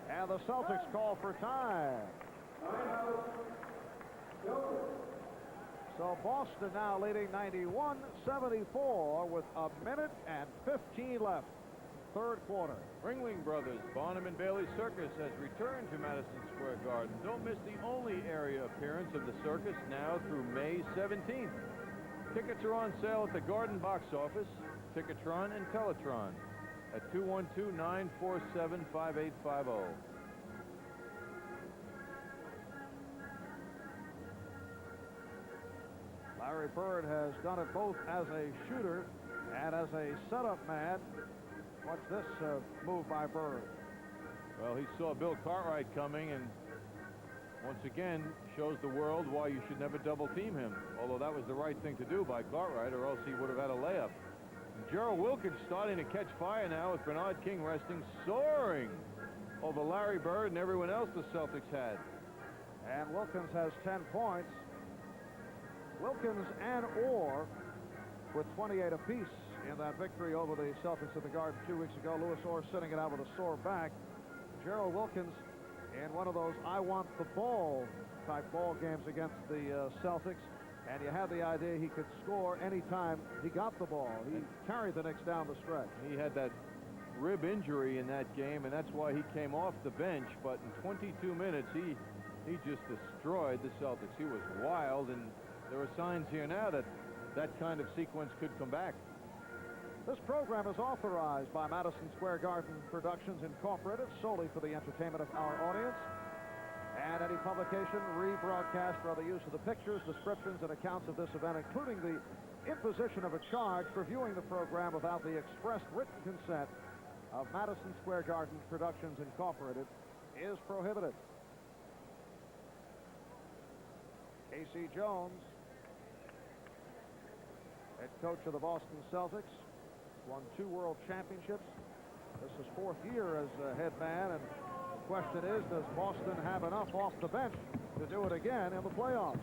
And the Celtics call for time. So Boston now leading 91-74 with a minute and 15 left. Third quarter. Ringling Brothers, Barnum and Bailey Circus has returned to Madison Square Garden. Don't miss the only area appearance of the circus now through May 17th. Tickets are on sale at the Garden box office, Ticketron and Teletron at 212-947-5850. Larry Bird has done it both as a shooter and as a setup man. Watch this move by Bird. Well, he saw Bill Cartwright coming and once again shows the world why you should never double team him. Although that was the right thing to do by Cartwright, or else he would have had a layup. And Gerald Wilkins starting to catch fire now with Bernard King resting, soaring over Larry Bird and everyone else the Celtics had. And Wilkins has 10 points. Wilkins and Orr with 28 apiece in that victory over the Celtics at the Garden 2 weeks ago. Louis Orr sitting it out with a sore back. Gerald Wilkins in one of those I want the ball type ball games against the Celtics, and you had the idea he could score anytime he got the ball. He carried the Knicks down the stretch. He had that rib injury in that game, and that's why he came off the bench. But in 22 minutes, he just destroyed the Celtics. He was wild, and there are signs here now that that kind of sequence could come back. This program is authorized by Madison Square Garden Productions Incorporated solely for the entertainment of our audience. And any publication, rebroadcast, or other use of the pictures, descriptions, and accounts of this event, including the imposition of a charge for viewing the program without the express written consent of Madison Square Garden Productions Incorporated, is prohibited. K.C. Jones, head coach of the Boston Celtics, won 2 world championships. This is 4th year as head man, and the question is, does Boston have enough off the bench to do it again in the playoffs?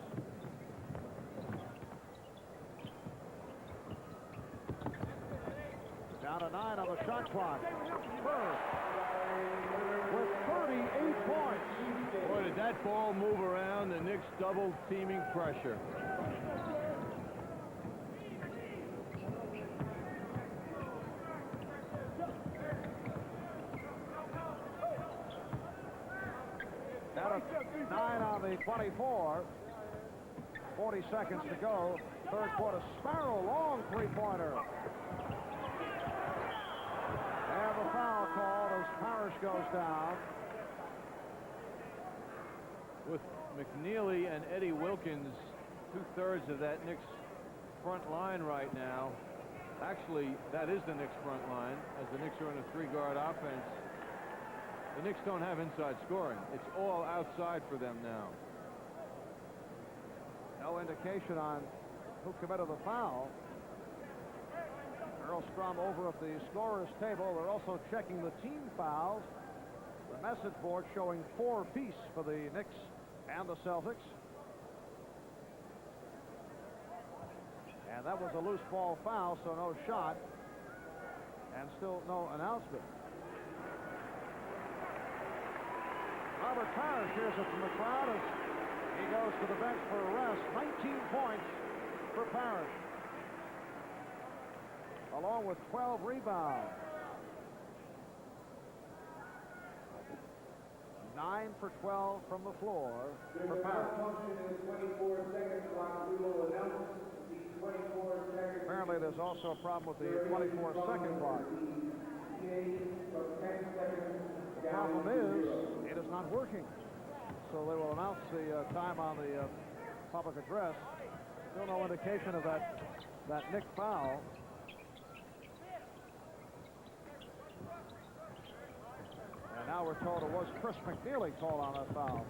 Down to 9 on the shot clock. Bird with 38 points. Boy, did that ball move around. The Knicks double teaming pressure. Down to 9 on the 24. 40 seconds to go. Third quarter. Sparrow, long three-pointer. And the foul call as Parrish goes down. With McNeely and Eddie Wilkins, 2/3 of that Knicks front line right now. Actually, that is the Knicks front line, as the Knicks are in a 3-guard offense. The Knicks don't have inside scoring. It's all outside for them now. No indication on who committed the foul. Earl Strom over at the scorer's table. They're also checking the team fouls. The message board showing 4 apiece for the Knicks and the Celtics. And that was a loose ball foul, so no shot. And still no announcement. Robert Parrish hears it from the crowd as he goes to the bench for a rest. 19 points for Parrish. along with 12 rebounds. 9 for 12 from the floor for Powell. Apparently, there's also a problem with the 24-second clock. The problem is, it is not working. So they will announce the time on the public address. Still no indication of that Nick foul. And now we're told it was Chris McNeely called on that foul.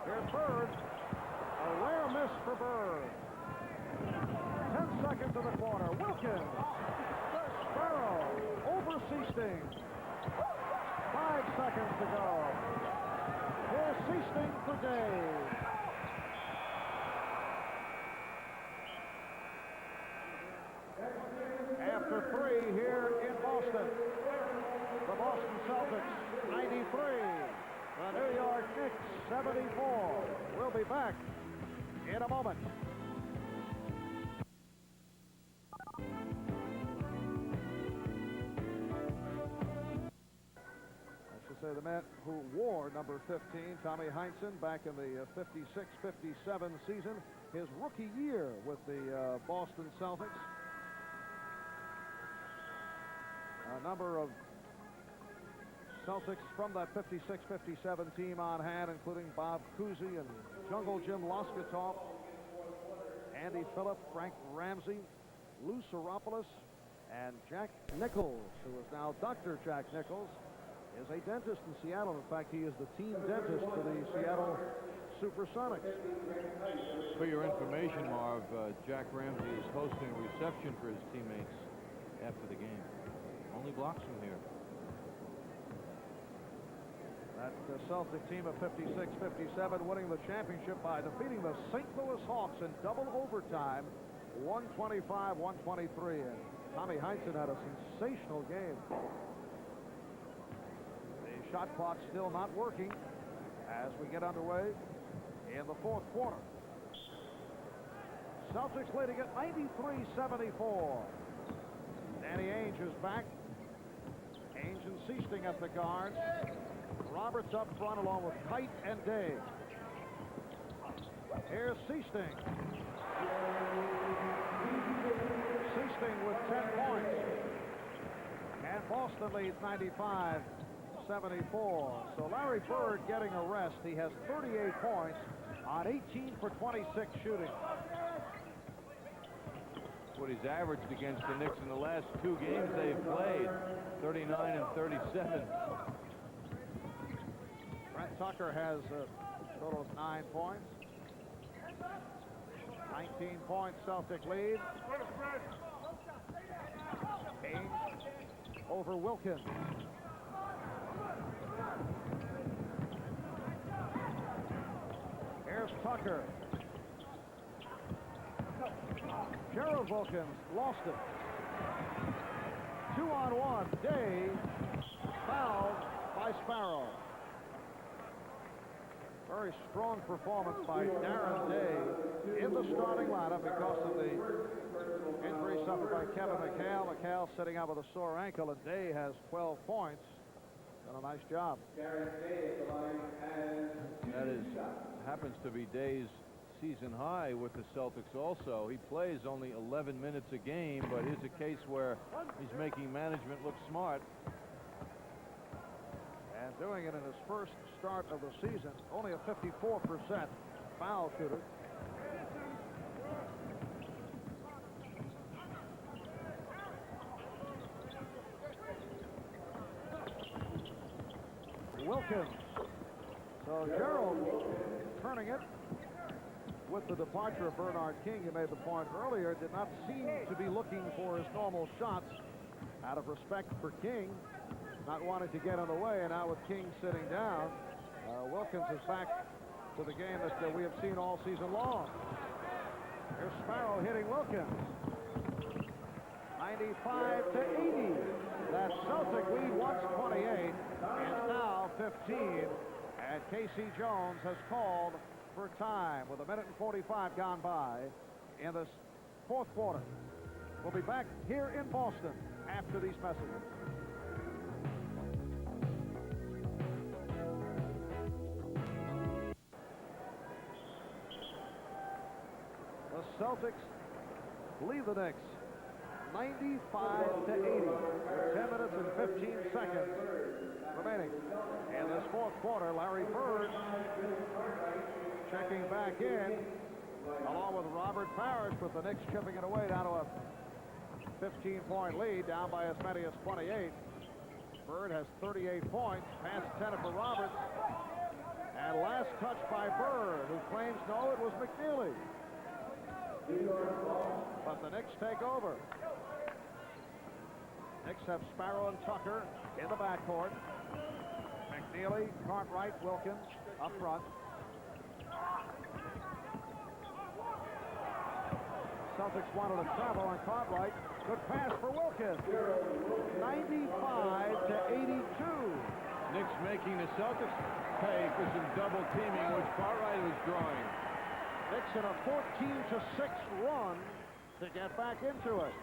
Here's Bird. A rare miss for Bird. 10 seconds in the corner. Wilkins. Sparrow. Over Seasting. 5 seconds to go. Here's Seasting for Dave. After 3 here in Boston. The Boston Celtics 93. The New York Knicks 74. We'll be back in a moment. Say the man who wore number 15, Tommy Heinsohn, back in the 56-57 season, his rookie year with the Boston Celtics. A number of Celtics from that 56-57 team on hand, including Bob Cousy and Jungle Jim Loskatoff, Andy Phillip, Frank Ramsey, Lou Seropoulos, and Jack Nichols, who is now Dr. Jack Nichols, is a dentist in Seattle. In fact, he is the team dentist for the Seattle Supersonics. For your information, Marv, Jack Ramsey is hosting a reception for his teammates after the game. Only blocks from here. That Celtic team of 56-57 winning the championship by defeating the St. Louis Hawks in double overtime, 125-123. And Tommy Heinsohn had a sensational game. Shot clock still not working as we get underway in the fourth quarter. Celtics leading at 93-74. Danny Ainge is back. Ainge and Seasting at the guards. Roberts up front along with Kite and Day. Here's Seasting. Seasting with 10 points. And Boston leads 95-74. So Larry Bird getting a rest. He has 38 points on 18 for 26 shooting. What he's averaged against the Knicks in the last 2 games they've played, 39 and 37. Brent Tucker has a total of 9 points. 19 points Celtic lead. Ainge over Wilkins. Here's Tucker. Gerald Wilkins lost it. 2-on-1. Day fouled by Sparrow. Very strong performance by Darren Day in the starting lineup because of the injury suffered by Kevin McHale. McHale sitting out with a sore ankle, and Day has 12 points. Done a nice job. That happens to be Day's season high with the Celtics also. He plays only 11 minutes a game, but is a case where he's making management look smart. And doing it in his first start of the season, only a 54% foul shooter. Wilkins. So Gerald turning it with the departure of Bernard King, who made the point earlier, did not seem to be looking for his normal shots out of respect for King, not wanting to get in the way. And now with King sitting down, Wilkins is back to the game that we have seen all season long. Here's Sparrow hitting Wilkins. 95-80. That Celtic lead once 28 is now 15. And Casey Jones has called for time with 1:45 gone by in this fourth quarter. We'll be back here in Boston after these messages. The Celtics lead the Knicks 95 to 80. 10 minutes and 15 seconds remaining. In this fourth quarter, Larry Bird checking back in, along with Robert Parrish, with the Knicks chipping it away down to a 15-point lead, down by as many as 28. Bird has 38 points, pass intended for Roberts, and last touch by Bird, who claims no, it was McNeely. But the Knicks take over. Knicks have Sparrow and Tucker in the backcourt. McNeely, Cartwright, Wilkins up front. Celtics wanted to travel on Cartwright. Good pass for Wilkins. 95 to 82. Knicks making the Celtics pay for some double teaming, which Cartwright was drawing. Knicks in a 14-6 run to get back into it.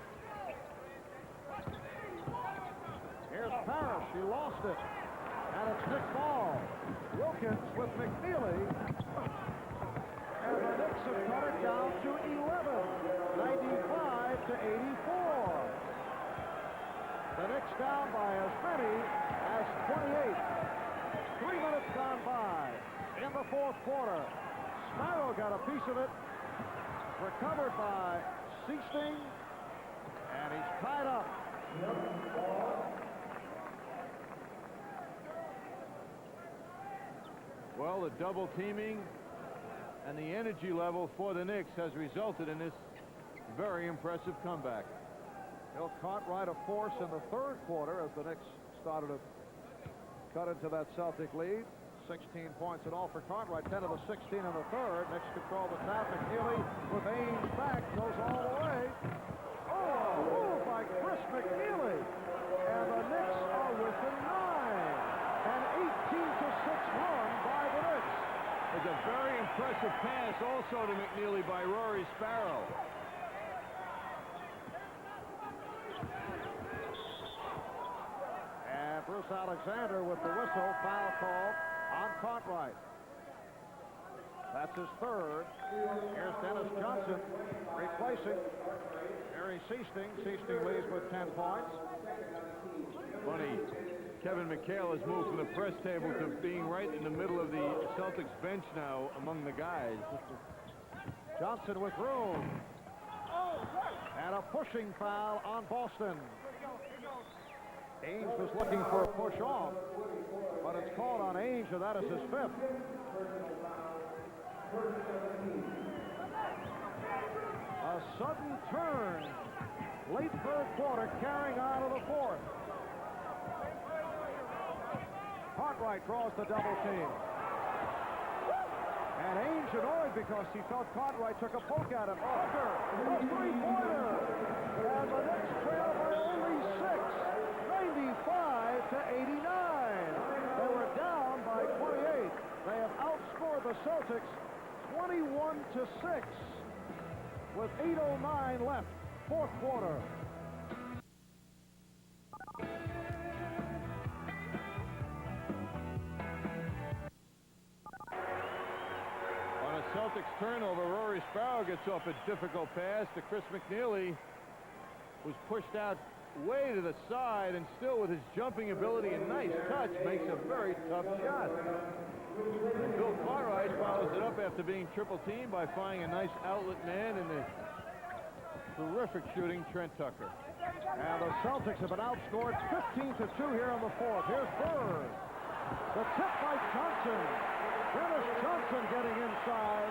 Here's Parrish. He lost it. And it's Knick ball. Wilkins with McNeely. And the Knicks have cut it down to 11. 95 to 84. The Knicks down by as many as 28. 3 minutes gone by in the fourth quarter. Sparrow got a piece of it, recovered by Seasting, and he's tied up. Well, the double teaming and the energy level for the Knicks has resulted in this very impressive comeback. Bill Cartwright a force in the third quarter as the Knicks started to cut into that Celtic lead. 16 points in all for Cartwright, 10 of the 16 in the third. Knicks control the tap. McNeely with Ainge back, goes all the way. Oh, a move by Chris McNeely. And the Knicks are within 9. An 18-6 run by the Knicks. It's a very impressive pass also to McNeely by Rory Sparrow. And Bruce Alexander with the whistle, foul call on Cartwright. That's his third. Here's Dennis Johnson replacing Harry Seasting. Seasting leads with 10 points. Funny, Kevin McHale has moved from the press table to being right in the middle of the Celtics bench now among the guys. Johnson with room. And a pushing foul on Boston. Ainge was looking for a push off, but it's called on Ainge, and that is his fifth. A sudden turn, late third quarter, carrying on to the fourth. Cartwright draws the double team. And Ainge annoyed because he thought Cartwright took a poke at him. Tucker, a three-pointer. And the Knicks trail by only 6. 95 to 89. They were down by 28. They have outscored the Celtics 21-6 with 8:09 left, fourth quarter. On a Celtics turnover, Rory Sparrow gets off a difficult pass to Chris McNeely, was pushed out way to the side, and still with his jumping ability and nice touch makes a very tough shot. And Bill Cartwright follows it up after being triple teamed by finding a nice outlet man in the terrific shooting Trent Tucker. And the Celtics have been outscored 15-2 here in the fourth. Here's Bird. The tip by Johnson. Dennis Johnson getting inside.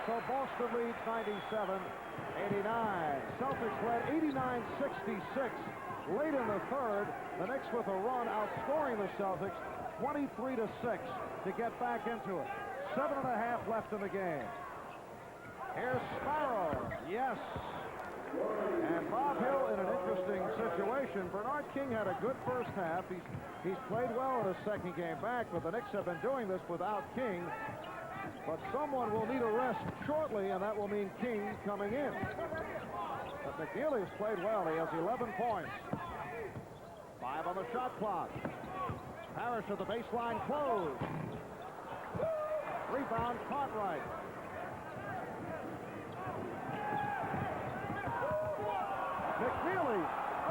So Boston leads 97-89. Celtics led 89-66 late in the third. The Knicks with a run outscoring the Celtics 23-6 to get back into it. 7.5 left in the game. Here's Sparrow. Yes. And Bob Hill in an interesting situation. Bernard King had a good first half. He's played well in his second game back, but the Knicks have been doing this without King. But someone will need a rest shortly, and that will mean King coming in. But McNeely's played well. He has 11 points. 5 on the shot clock. Parrish at the baseline close. Rebound Cartwright. McNeely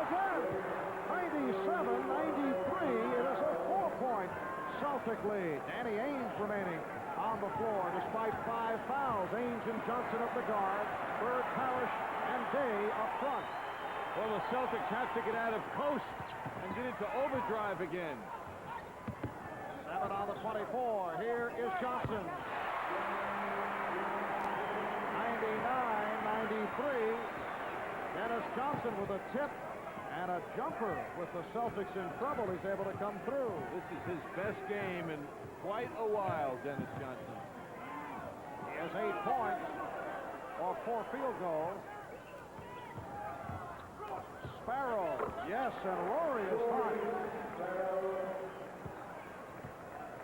again. 97-93. It is a 4-point Celtic lead. Danny Ainge remaining on the floor despite 5 fouls. Ainge and Johnson at the guard. Bird, Parrish, and Day up front. Well, the Celtics have to get out of coast and get into overdrive again. 7 on the 24. Here is Johnson. 99-93. Dennis Johnson with a tip and a jumper with the Celtics in trouble. He's able to come through. This is his best game in quite a while, Dennis Johnson. He has 8 points off 4 field goals. Sparrow, yes, and Rory is hot.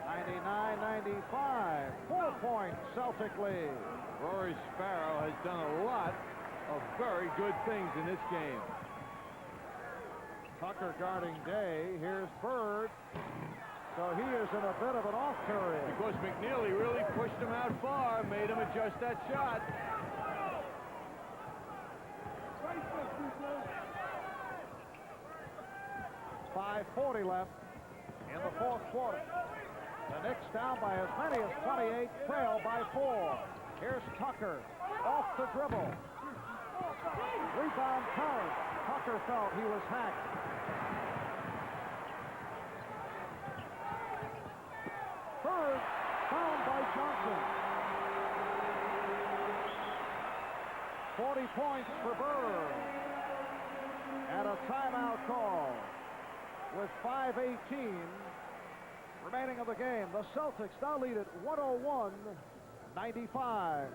99-95, 4-point Celtic lead. Rory Sparrow has done a lot of very good things in this game. Tucker guarding Day. Here's Bird. So he is in a bit of an off period. Because McNeely really pushed him out far, made him adjust that shot. 5:40 left in the 4th quarter. The Knicks down by as many as 28, trail by 4. Here's Tucker off the dribble. Rebound Curry. Tucker felt he was hacked. Bird fouled by Johnson. 40 points for Bird. And a timeout call with 5:18 remaining of the game. The Celtics now lead at 101-95.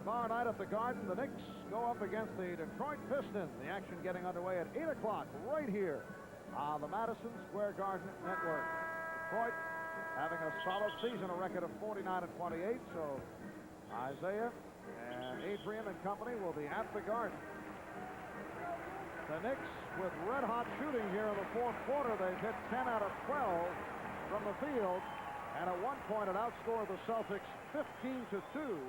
Tomorrow night at the Garden, the Knicks go up against the Detroit Pistons. The action getting underway at 8 o'clock right here on the Madison Square Garden Network. Detroit having a solid season, a record of 49-28, so Isaiah and Adrian and company will be at the Garden. The Knicks with red-hot shooting here in the 4th quarter. They've hit 10 out of 12 from the field, and at one point it outscored the Celtics 15-2,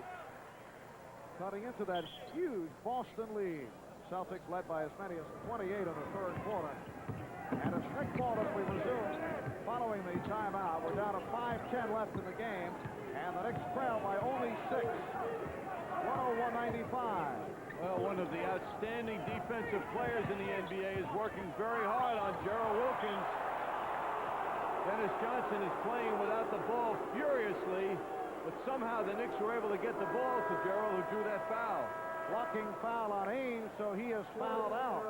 cutting into that huge Boston lead. Celtics led by as many as 28 in the 3rd quarter. And it's Nick Ball as we resume following the timeout. We're down to 5:10 left in the game, and the Knicks trail by only 6. 101-95. Well, one of the outstanding defensive players in the NBA is working very hard on Gerald Wilkins. Dennis Johnson is playing without the ball furiously, but somehow the Knicks were able to get the ball to Gerald, who drew that foul. Blocking foul on Ainge, so he is fouled out.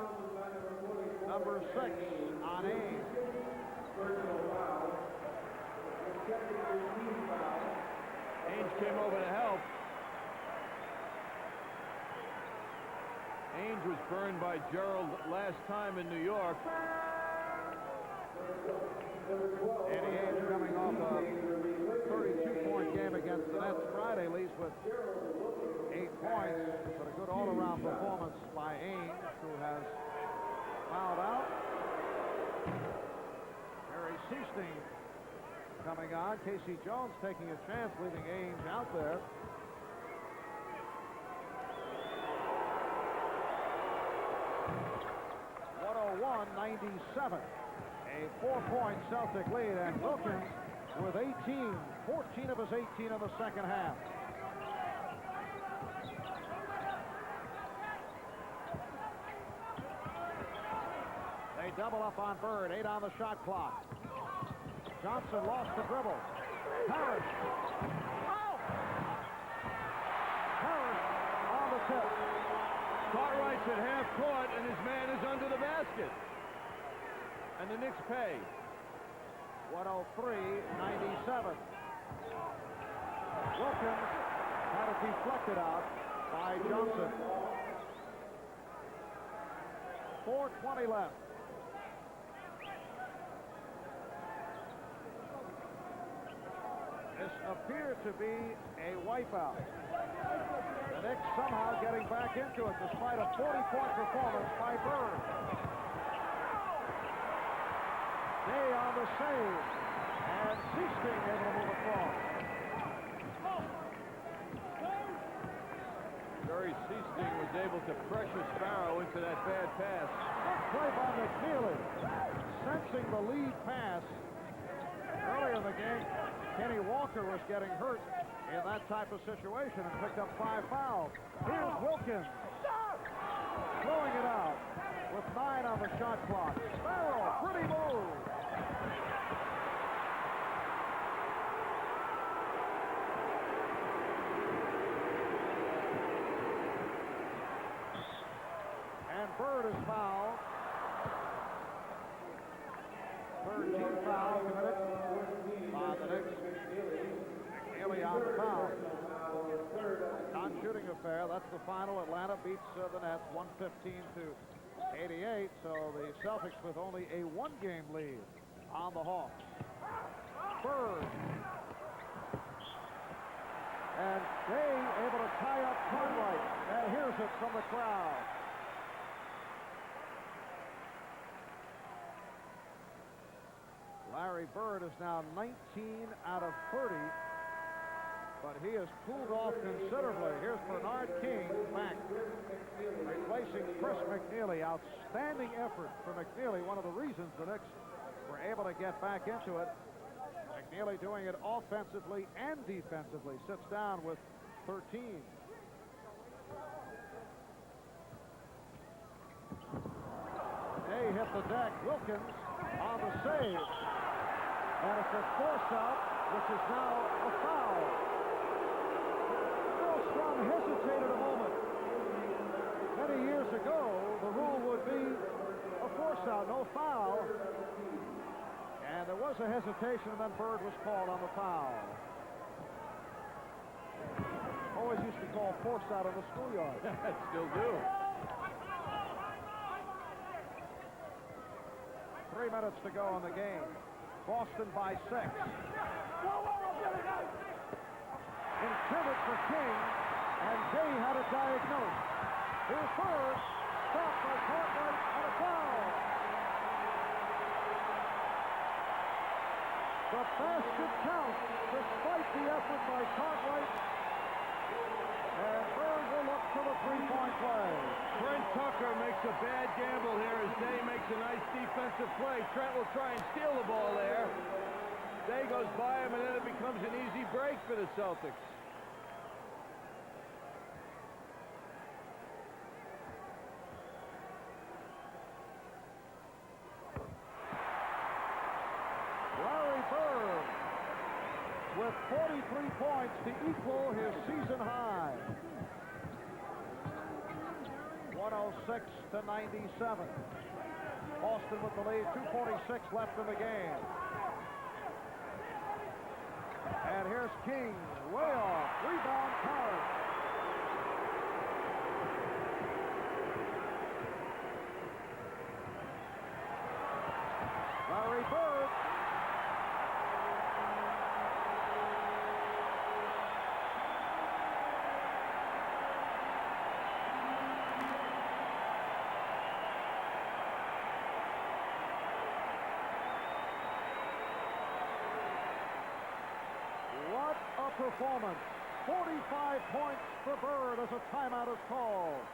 Number 6 on Ainge. Ainge came over to help. Ainge was burned by Gerald last time in New York. Danny Ainge coming off a 32-point game against the Nets Friday, leads with 8 points, but a good all-around performance by Ainge, who has fouled out. Harry Seasting coming on. Casey Jones taking a chance, leaving Ainge out there. (101-97). A 4-point Celtic lead, and Wilkins with 18, 14 of his 18 in the second half. They double up on Bird, 8 on the shot clock. Johnson lost the dribble. Parrish. Oh! Parrish on the tip. Cartwright's at half court, and his man is under the basket. And the Knicks pay. 103-97. Wilkins had it deflected out by Johnson. 4:20 left. This appeared to be a wipeout. The Knicks somehow getting back into it despite a 40-point performance by Bird. Day on the save, and Seasting able to move across. Jerry Seasting was able to pressure Sparrow into that bad pass. Good play by McNeely. Sensing the lead pass. Earlier in the game, Kenny Walker was getting hurt in that type of situation and picked up 5 fouls. Here's Wilkins. Throwing it out with 9 on the shot clock. Sparrow, pretty move. And Bird is fouled. 13 foul committed by the Knicks. McNeely on the foul. Non-shooting affair. That's the final. Atlanta beats the Nets 115-88. So the Celtics with only a 1-game lead on the Hawks. Bird. And Day able to tie up Cartwright. And here's it from the crowd. Larry Bird is now 19 out of 30, but he has cooled off considerably. Here's Bernard King back, replacing Chris McNeely. Outstanding effort for McNeely. One of the reasons the Knicks were able to get back into it. McNeely doing it offensively and defensively. Sits down with 13. Day hit the deck. Wilkins on the save. And it's a force out, which is now a foul. Bill Strum hesitated a moment. Many years ago, the rule would be a force out, no foul. And there was a hesitation, and then Bird was called on the foul. Always used to call force out on the schoolyard. Still do. 3 minutes to go in the game. Boston by 6. Intended for King, and Day had it diagnosed. Here's Bird, stopped by Cartwright, and a foul. The basket counts, despite the effort by Cartwright. And Bird will look for the 3-point play. Trent Tucker makes a bad gamble here as Day makes a nice defensive play. Trent will try and steal the ball there. Day goes by him, and then it becomes an easy break for the Celtics. Larry Bird with 43 points to equal his season high. 106-97. Boston with the lead, 2:46 left in the game. And here's King, way off, rebound Carr. Larry Bird. What a performance. 45 points for Bird as a timeout is called.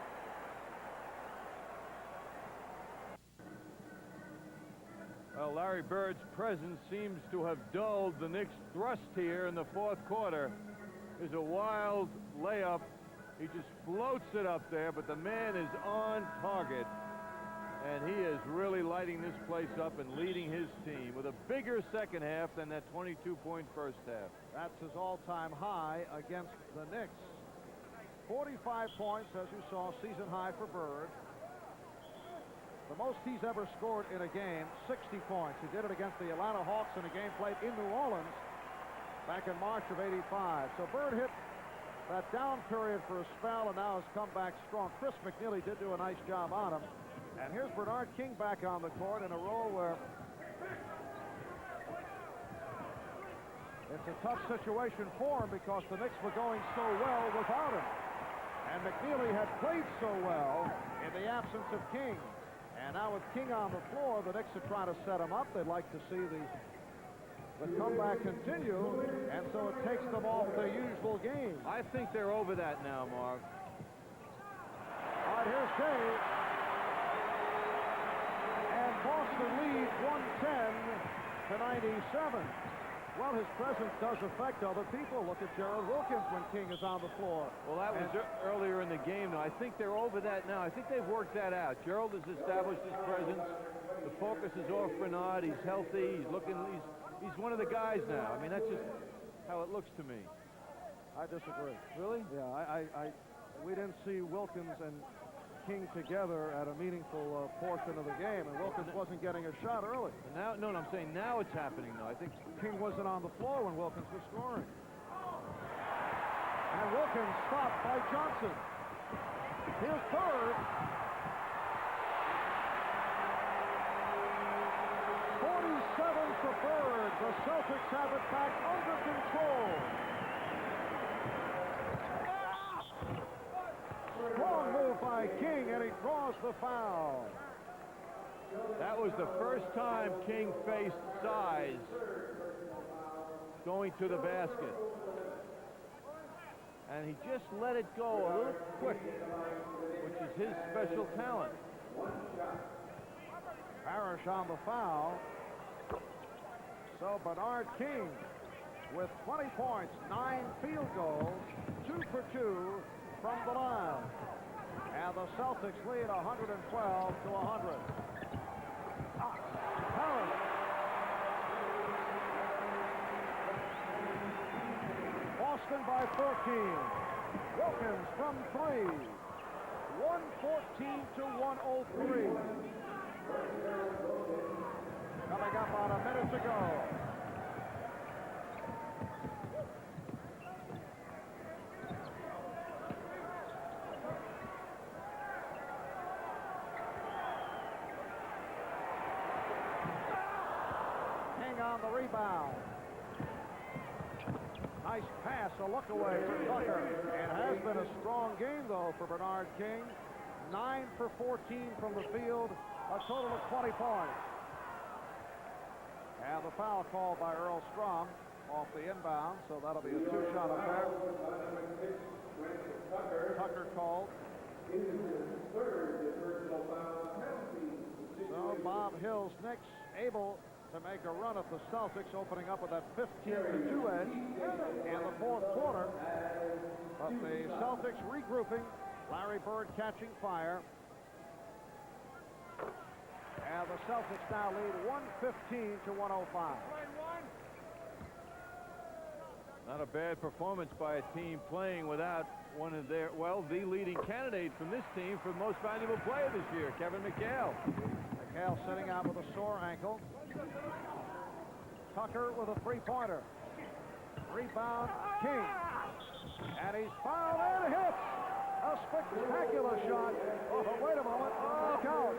Well, Larry Bird's presence seems to have dulled the Knicks' thrust here in the 4th quarter. There's a wild layup. He just floats it up there, but the man is on target. And he is really lighting this place up and leading his team with a bigger second half than that 22-point first half. That's his all-time high against the Knicks. 45 points, as you saw, season high for Bird. The most he's ever scored in a game, 60 points. He did it against the Atlanta Hawks in a game played in New Orleans back in March of '85. So Bird hit that down period for a spell and now has come back strong. Chris McNeely did do a nice job on him. And here's Bernard King back on the court in a role where It's a tough situation for him because the Knicks were going so well without him. And McNeely had played so well in the absence of King. And now with King on the floor, the Knicks are trying to set him up. They'd like to see the comeback continue, and so it takes them off their usual game. I think they're over that now, Mark. All right, here's Kay. And Boston leads 110 to 97. Well, his presence does affect other people. Look at Gerald Wilkins when King is on the floor. Well, that was earlier in the game, though. I think they're over that now. I think they've worked that out. Gerald has established his presence. The focus is off Bernard. He's healthy. He's one of the guys now. I mean, that's just how it looks to me. I disagree. Really? Yeah, we didn't see Wilkins and King together at a meaningful portion of the game, and Wilkins wasn't getting a shot early. And now, I'm saying now it's happening, though. I think King wasn't on the floor when Wilkins was scoring. And Wilkins stopped by Johnson. His third. 47 for Bird. The Celtics have it back under control. Strong move by King, and he draws the foul. that was the first time King faced size going to the basket. And he just let it go a little quick, which is his special talent. Parrish on the foul. So Bernard King with 20 points, 9 field goals, 2 for 2 from the line. And the Celtics lead 112 to 100. Parrish. Boston by 14. Wilkins from 3. 114 to 103. Coming up on a minute to go. King on the rebound. Nice pass, a look away for Tucker. It has been a strong game, though, for Bernard King. 9 for 14 from the field, a total of 20 points. And the foul called by Earl Strom off the inbound, so that'll be a two-shot affair. Tucker called. So Bob Hill's Knicks able to make a run at the Celtics, opening up with that 15-2 edge in the fourth quarter. But the Celtics regrouping. Larry Bird catching fire. And the Celtics now lead 115 to 105. Not a bad performance by a team playing without one of their, well, the leading candidate from this team for the most valuable player this year, Kevin McHale. McHale sitting out with a sore ankle. Tucker with a three-pointer. Rebound, King. And he's fouled and hits. A spectacular shot. Oh, wait a moment. Look out.